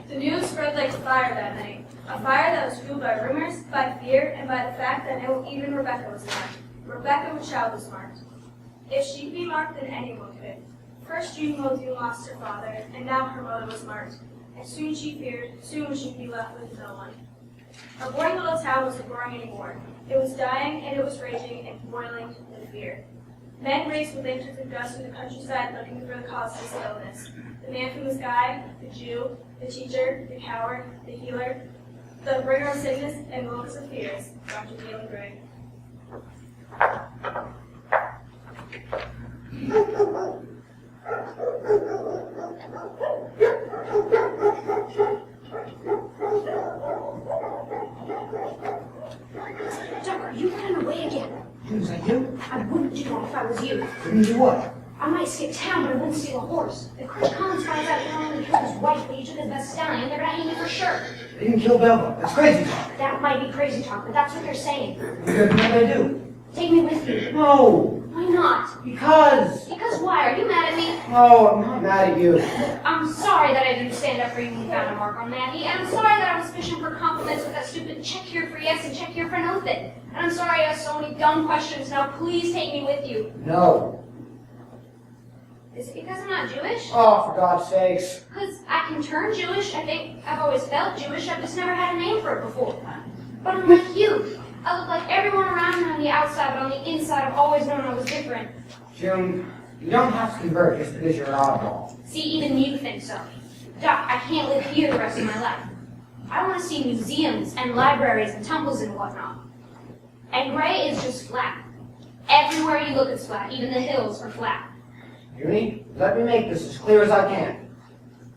The news spread like fire that night. A fire that was fueled by rumors, by fear, and by the fact that even Rebecca was marked. Rebecca's child was marked. If she'd be marked, then anyone could. First June Muldoon lost her father, and now her mother was marked. And soon she feared, soon she'd be left with no one. Her boring little town wasn't growing anymore. It was dying, and it was raging and boiling with fear. Men raced with lanterns and dust through the countryside looking for the cause of this illness. The man from the sky, the Jew, the teacher, the coward, the healer, the bringer of sickness and the locus of fears, Dr. Galen Gray. Doc, are you running away again? Is that you? I wouldn't do that if I was you. Didn't do what? I might skip town, but I wouldn't steal a horse. If Chris Collins finds out you not only killed his wife, but you took his best stallion, they're gonna hang you for sure. They didn't kill Belva. That's crazy talk. That might be crazy talk, but that's what they're saying. What did I do? Take me with you. No. Why not? Because. Because why? Are you mad at me? No, I'm not mad at you. I'm sorry that I didn't stand up for you when you found a mark on Maggie, and I'm sorry that I was fishing for compliments with that stupid check here for yes and check here for no thing. And I'm sorry I asked so many dumb questions. Now please take me with you. No. Is it because I'm not Jewish? Oh, for God's sakes. Because I can turn Jewish. I think I've always felt Jewish. I've just never had a name for it before. But I'm like you. I look like everyone around me on the outside, but on the inside I've always known I was different. June, you don't have to convert just because you're an oddball. See, even you think so. Doc, I can't live here the rest of my life. I want to see museums and libraries and temples and whatnot. And Gray is just flat. Everywhere you look it's flat. Even the hills are flat. Junie, let me make this as clear as I can.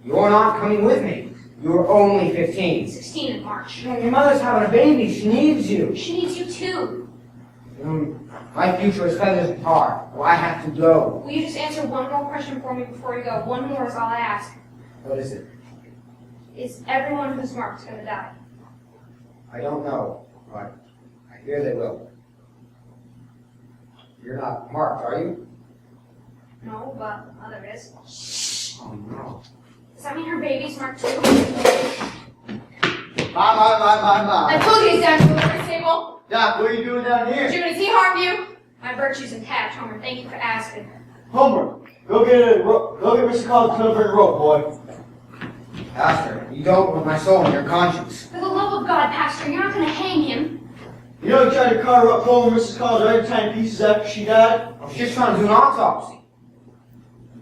You're not coming with me. You're only 15. 16 in March. Your mother's having a baby. She needs you. She needs you too. My future is feathers and tar, so I have to go. Will you just answer one more question for me before you go? One more is all I ask. What is it? Is everyone who's marked going to die? I don't know, but I hear they will. You're not marked, are you? No, but mother is. Oh, no. Does that mean her baby's marked too? I told you he's down to the liquor table. Doc, what are you doing down here? June, has he harmed you? My virtue's intact, Homer. Thank you for asking. Homer, go get Mr. Collins to bring a rope, boy. Pastor, you don't with my soul and your conscience. For the love of God, Pastor, you're not going to hang him. You know you tried to carve up poor Mrs. Collins right in tiny pieces after she died? I was just trying to do an autopsy.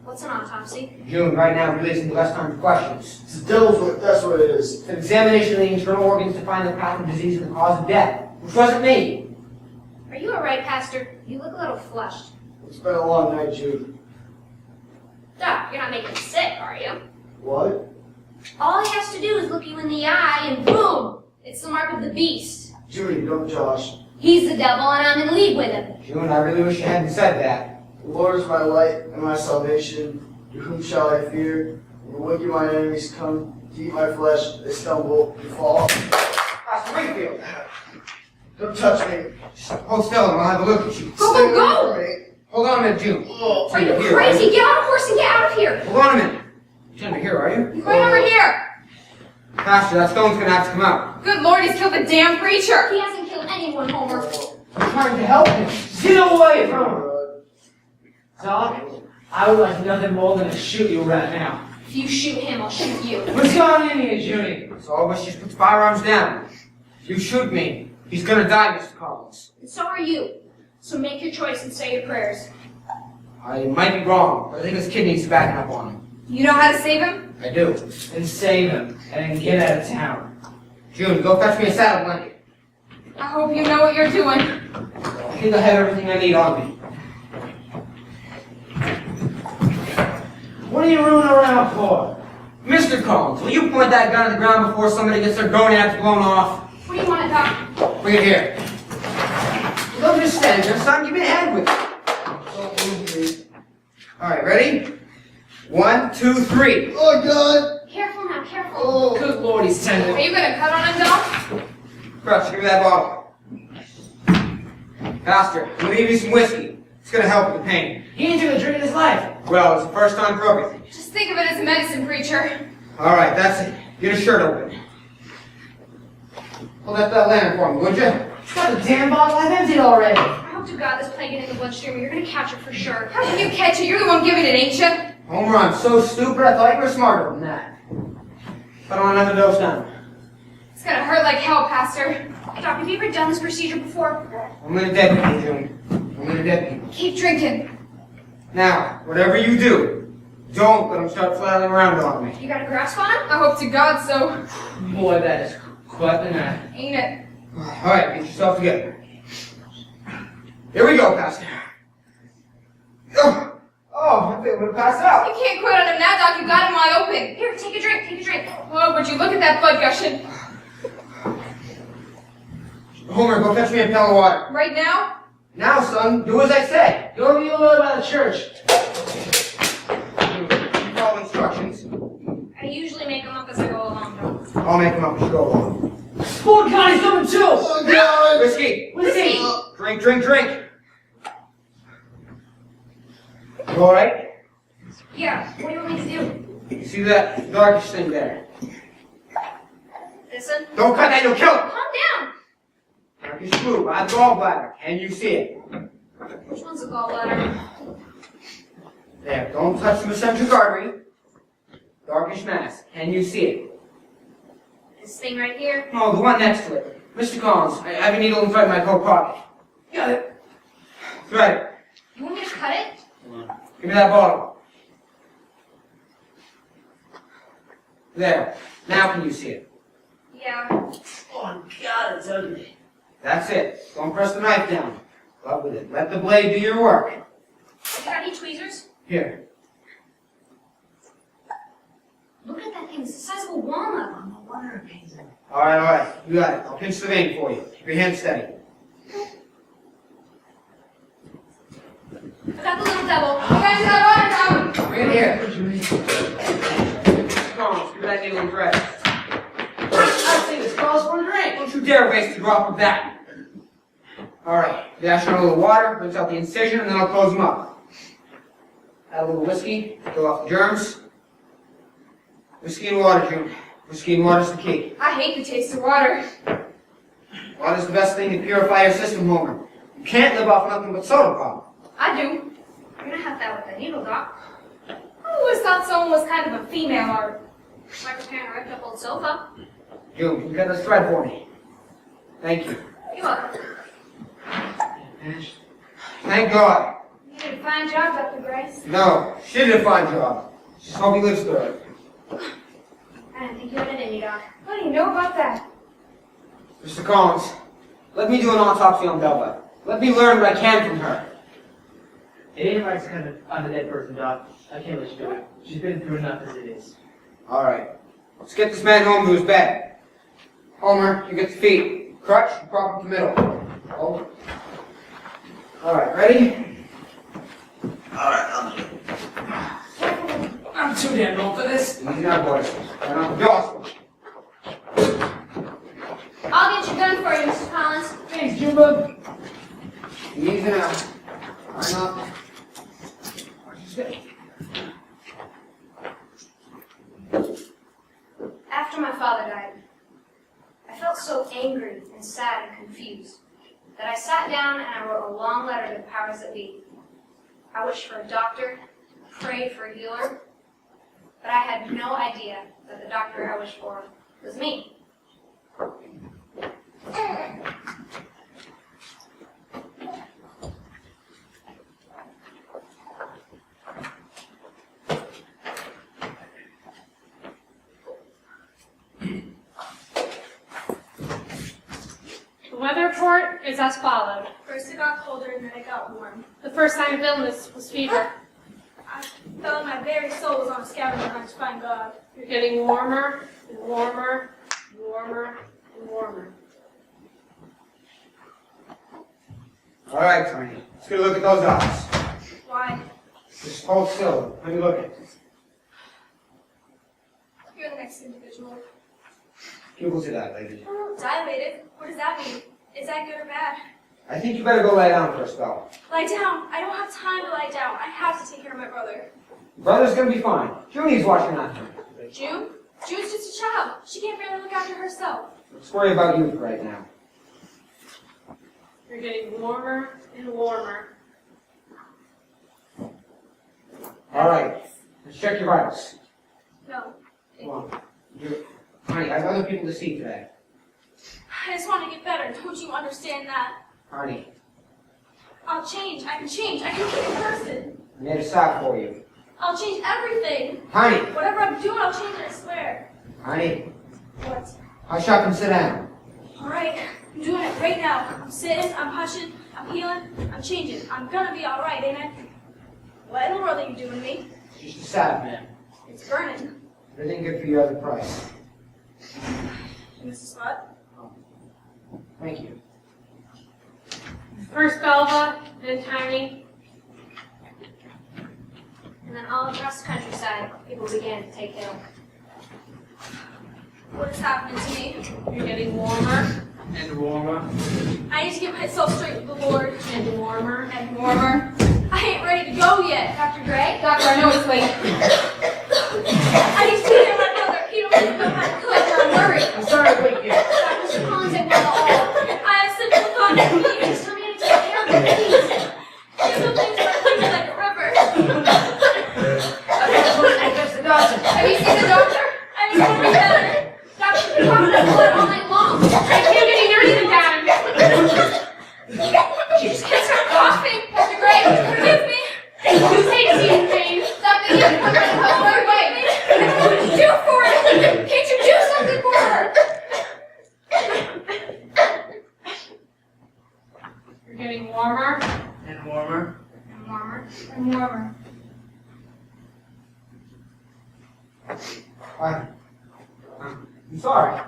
What's an autopsy? June, right now, we're wasting less time for questions. It's the devil's work, that's what it is. It's an examination of the internal organs to find the path of disease and the cause of death, which wasn't me. Are you alright, Pastor? You look a little flushed. It's been a long night, Jude. Doc, you're not making me sick, are you? What? All he has to do is look you in the eye and boom! It's the mark of the beast. Judy, don't josh. He's the devil and I'm in league with him. June, I really wish you hadn't said that. The Lord is my light and my salvation. To whom shall I fear? When the wicked mine enemies come to eat my flesh, they stumble and fall. Pastor Wakefield, Don't touch me. hold still and I'll have a look at you. Go, Stay away go! from me. Hold on a minute, June. Are you crazy? Get on a horse and get out of here! Hold on a minute. You're trying to hear, are you? He's going over here. Pastor, that stone's gonna have to come out. Good Lord, he's killed the damn preacher. He hasn't killed anyone, Homer. I'm trying to help him. Get away from him! Doc, I would like nothing more than to shoot you right now. If you shoot him, I'll shoot you. What's going on here, Judy? So all of us just put the firearms down. If you shoot me, he's gonna die, Mr. Collins. And so are you. So make your choice and say your prayers. I might be wrong, but I think his kidneys are backing up on him. You know how to save him? I do. And save him, and then get out of town. June, go fetch me a saddle blanket. I hope you know what you're doing. I think I have everything I need on me. What are you running around for? Mr. Collins, will you point that gun at the ground before somebody gets their gonads blown off? What do you want, Doc? Bring it here. Don't just stand there, son. Give me a hand with it. Don't move, please. All right, ready? 1, 2, 3. Oh, God! Careful now, careful. Oh! Good Lord, he's tender. Are you gonna cut on him, Doc? Crush, give me that bottle. Pastor, I'm gonna give you some whiskey. It's gonna help with the pain. He ain't took a drink in his life. Well, it's the first time for everything. Just think of it as medicine, preacher. Alright, that's it. Get his shirt open. Hold up that lantern for me, would you? It's got the damn bottle I've emptied already. I hope to God this plague get in the bloodstream or you're gonna catch it for sure. How can you catch it? You're the one giving it, ain't you? Homer, I'm so stupid, I thought you were smarter than that. I don't want another dose now. It's gonna hurt like hell, Pastor. Doc, have you ever done this procedure before? I'm gonna deadbeat you, June. I'm gonna deadbeat you. Keep drinking. Now, whatever you do, don't let him start flailing around on me. You got a grasp on it? I hope to God so. Boy, that is quite the night. Ain't it? Alright, get yourself together. Here we go, Pastor. Oh, I think I'm gonna pass out. You can't quit on him now, Doc. You got him wide open. Here, take a drink, take a drink. Oh, would you look at that blood gushing? Homer, go fetch me a pail of water. Right now? Now, son, do as I say. Go be a little about the church. You follow instructions. I usually make them up as I go along, Doc. I'll make them up as you go along. Oh God, he's coming too. Oh, God! Whiskey! Whiskey. Drink, drink, drink! You alright? Yeah, what do you want me to do? You see that darkish thing there? Listen. Don't cut that, you'll kill it! Calm down. Darkish blue, by the gallbladder. Can you see it? Which one's a gallbladder? There, don't touch the mesenteric artery. Darkish mass. Can you see it? This thing right here. No, the one next to it. Mr. Collins, I have a needle inside my coat pocket. Got it. Thread it. You want me to cut it? Give me that bottle. There. Now can you see it? Yeah. Oh God, it's ugly. That's it. Don't press the knife down. Rub with it. Let the blade do your work. You got any tweezers? Here. Look at that thing. It's the size of a walnut. No wonder it pains him. Alright. You got it. I'll pinch the vein for you. Keep your hand steady. I got the little devil. You guys got water, Doc. Bring it here. Mr. Collins, give me that needle and thread. I think this calls for a drink. Don't you dare waste a drop of that. Alright. Dash on a little water, rinse out the incision, and then I'll close them up. Add a little whiskey, kill off the germs. Whiskey and water, June. Whiskey and water's the key. I hate the taste of water. Water's the best thing to purify your system, Homer. You can't live off nothing but soda pop. I do. You're gonna have that with the needle, Doc. I always thought someone was kind of a female art. Like a parent ripped up old sofa. June, can you cut this thread for me? Thank you. You're welcome. Thank God. You did a fine job, Dr. Grace. No, she did a fine job. Just hope he lives through it. I didn't think you had it in you, Doc. What do you know about that? Mr. Collins, let me do an autopsy on Belva. Let me learn what I can from her. It ain't right to kind of on the dead person, Doc. I can't let you do it. She's been through enough as it is. Alright. Let's get this man home to his bed. Homer, you get the feet. Crutch, you prop up the middle. Oh. Alright, ready? I'm too damn old for this. Easy now, boys. Turn off the jaws. I'll get your gun for you, Mr. Collins. Thanks, Jumbo. Easy now. Turn up. After my father died, I felt so angry and sad and confused that I sat down and I wrote a long letter to the powers that be. I wished for a doctor, prayed for a healer, but I had no idea that the doctor I wished for was me. The weather report is as followed. First it got colder and then it got warm. The first sign of illness was fever. I felt my very soul was on a scavenger hunt to find God. You're getting warmer and warmer and warmer and warmer. Alright, Tony. Let's get a look at those eyes. Why? Just hold still. Let me look at it. You're the next individual. Pupils are dilated. Dilated? What does that mean? Is that good or bad? I think you better go lie down for a spell. Lie down. I don't have time to lie down. I have to take care of my brother. Brother's gonna be fine. Junie's watching after him. June? June's just a child. She can't barely look after herself. Let's worry about you for right now. You're getting warmer and warmer. All right, let's check your vitals. No. Come on. Honey, I have other people to see today. I just want to get better. Don't you understand that? Honey, I'll change. I can change. I can be a person. I made a salve for you. I'll change everything. Honey, Whatever I'm doing, I'll change it, I swear. honey, What? hush up and sit down. Alright, I'm doing it right now. I'm sitting, I'm hushing, I'm healing, I'm changing. I'm gonna be alright, ain't I? What in the world are you doing to me? Just a salve, man. It's burning. Everything good for your other price. You missed a spot? Thank you. First Belva, then Tiny. And then all across the countryside, people began to take ill. What is happening to me? You're getting warmer And warmer. I need to get myself straight with the Lord. and warmer. And warmer. I ain't ready to go yet. Dr. Gray? Doctor, I know it's late. I need to take care of my brother. He don't even know how to cook. I'm worried. I'm sorry to wake you. Dr. Collins at Walla Hall. I have simple thoughts for you. Please tell me to take care of him, please. Simple things are clear like a river. That's the doctor. Have you seen the doctor? I just want to be better. Doctor, you're talking about blood all night long. I can't get any nursing time. She just can't stop coughing. Dr. Gray, Forgive me. You take season pain. stop it. You come right home right away. What did you do for her? Can't you do something for her? You're getting warmer. And warmer. And warmer. And warmer. I'm sorry.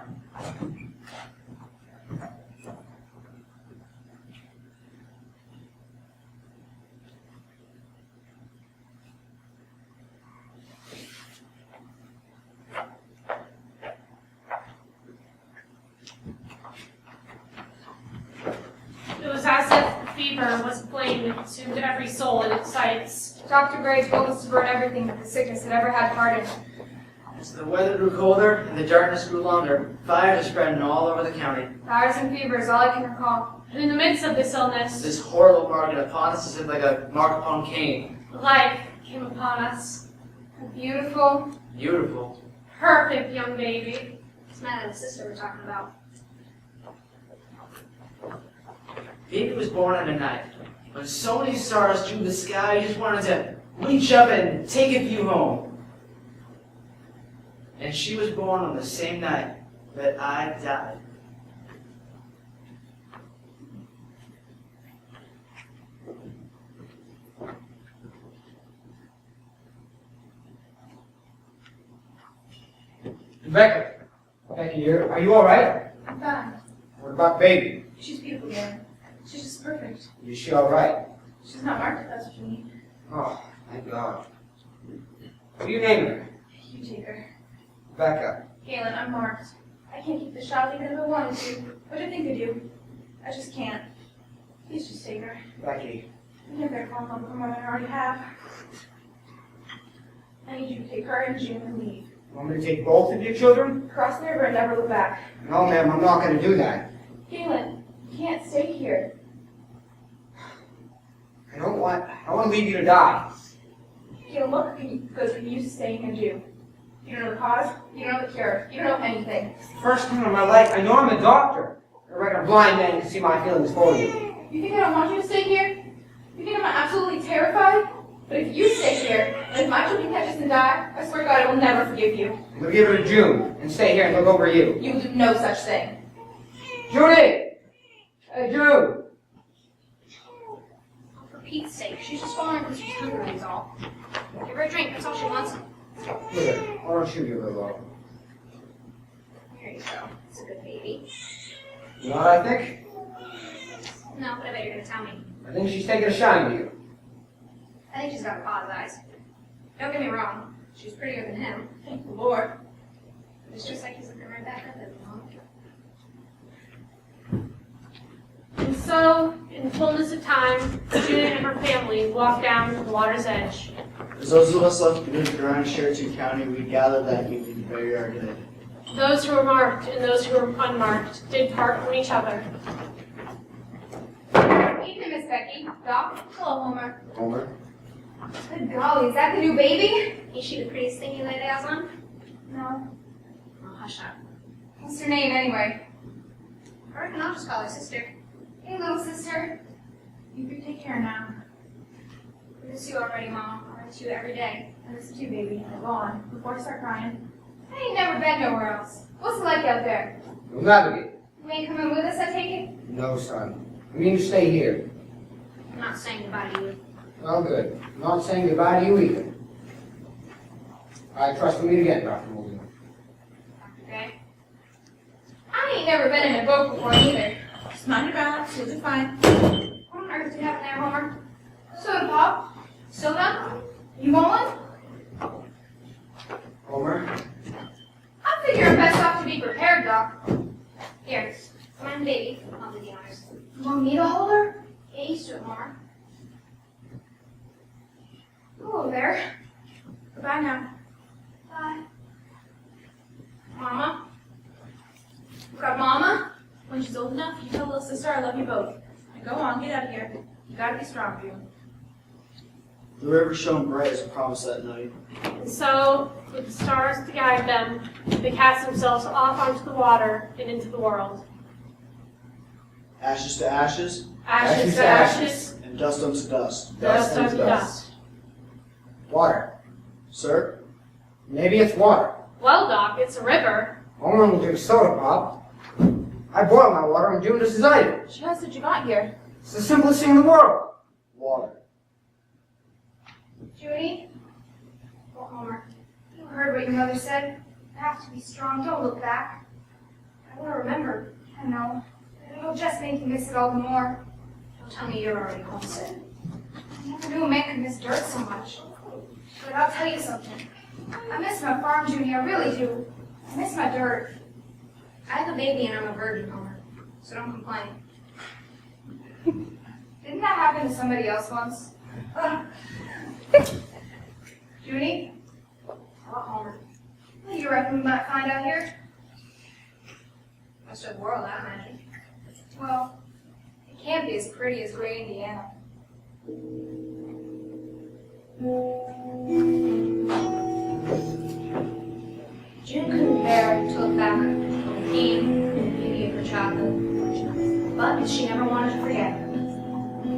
It was as if the fever was a flame that consumed every soul in its sights. Dr. Gray told us to burn everything that the sickness had ever had part in. As the weather grew colder and the darkness grew longer, fires are spreading all over the county. Fires and fever is all I can recall. And in the midst of this illness, This horrible market upon us is like a mark upon Cain. life came upon us. A beautiful, Beautiful. Perfect young baby. It's Matt and the sister we're talking about. Baby was born on a night. When so many stars drew the sky, he just wanted to reach up and take a few home. And she was born on the same night that I died. Rebecca. Becky, are you all right? I'm fine. What about baby? She's beautiful, Gary. She's just perfect. Is she all right? She's not marked if that's what you need. Oh, thank God. What do you name her? You take her. Rebecca. Galen, I'm marked. I can't keep the child even if I wanted to. What do you think of you? I just can't. Please just take her. Becky. I'm never gonna fall in love with her more than I already have. I need you to take her and June and leave. You want me to take both of your children? Cross the river and never look back. No, ma'am, I'm not going to do that. Galen, you can't stay here. I don't want to leave you to die. Galen, what good can you staying and do? You don't know the cause. You don't know the cure. You don't know anything. First time in my life, I know I'm a doctor. A regular blind man can see my feelings for you. You think I don't want you to stay here? You think I'm not absolutely terrified? But if you stay here, and if my children catch us and die, I swear to God I will never forgive you. We'll give her to June and stay here and look over you. You will do no such thing. Judy! Hey, June! For Pete's sake, she's just following because she's hungry is all. Give her a drink, that's all she wants. Here, why don't you give her a look? Here you go. It's a good baby. You know what I think? No, but I bet you're gonna tell me. I think she's taking a shine to you. I think she's got a pa's eyes. Don't get me wrong, she's prettier than him. Thank the Lord. It's just like he's looking right back at them. I'm So, in the fullness of time, Judith and her family walked down to the water's edge. As those of us left beneath around Cherokee County, we gathered that evening to bury our dead. Those who were marked and those who were unmarked did part from each other. Evening, Miss Becky. Doc. Hello, Homer. Homer? Good golly, is that the new baby? Is she the prettiest thing you laid eyes on? No. Oh, hush up. What's her name, anyway? I reckon I'll just call her sister. Hey, little sister. You can take care now. I miss you already, Mama. I miss you every day. I miss you too, baby. Now go on, before I start crying. I ain't never been nowhere else. What's it like out there? You'll navigate. You ain't coming with us, I take it? No, son. I mean to stay here. I'm not saying goodbye to you. Well, good. I'm not saying goodbye to you either. I trust we'll meet again, Dr. Mulligan. Okay? I ain't never been in a boat before either. Just mind your balance, you'll be fine. What on earth do you have in there, Homer? Soda pop? Soda? You want one? Homer? I figure I'm best off to be prepared, Doc. Here, come on, baby. I'll do the honors. You want me to hold her? Get used to it, Homer. Hello there. Goodbye now. Bye. Mama? You got Mama? When she's old enough, you tell little sister I love you both. Now go on, get out of here. You gotta be strong, you. The river shone bright as promised that night. And so, with the stars to guide them, they cast themselves off onto the water and into the world. Ashes to ashes, Ashes to ashes, and dust unto dust. dust unto dust. Water. Sir? Maybe it's water. Well, Doc, it's a river. Homer will drink soda pop. I boil my water and do just as I do. She has what you got here. It's the simplest thing in the world. Water. Judy, Well, Homer, you heard what your mother said. You have to be strong, don't look back. I will remember. I know. It'll just make you miss it all the more. Don't tell me you're already homesick. I never knew a man could miss dirt so much. But I'll tell you something. I miss my farm, Judy, I really do. I miss my dirt. I have a baby and I'm a virgin, Homer. So don't complain. Didn't that happen to somebody else once? Judy, What, Homer? what do you reckon we might find out here? Rest of the world, I imagine. Well, it can't be as pretty as Gray, Indiana. June couldn't bear to look back on the pain and the beauty of her childhood. But she never wanted to forget.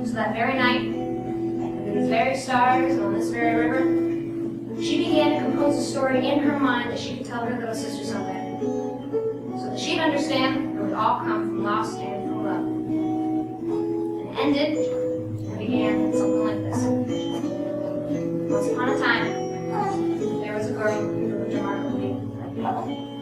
So that very night, under these very stars and on this very river, she began to compose a story in her mind that she could tell her little sister someday. So that she'd understand it would all come from lost and from love. And it ended and began something like this. Once upon a time, there was a girl who lived remarkably like me.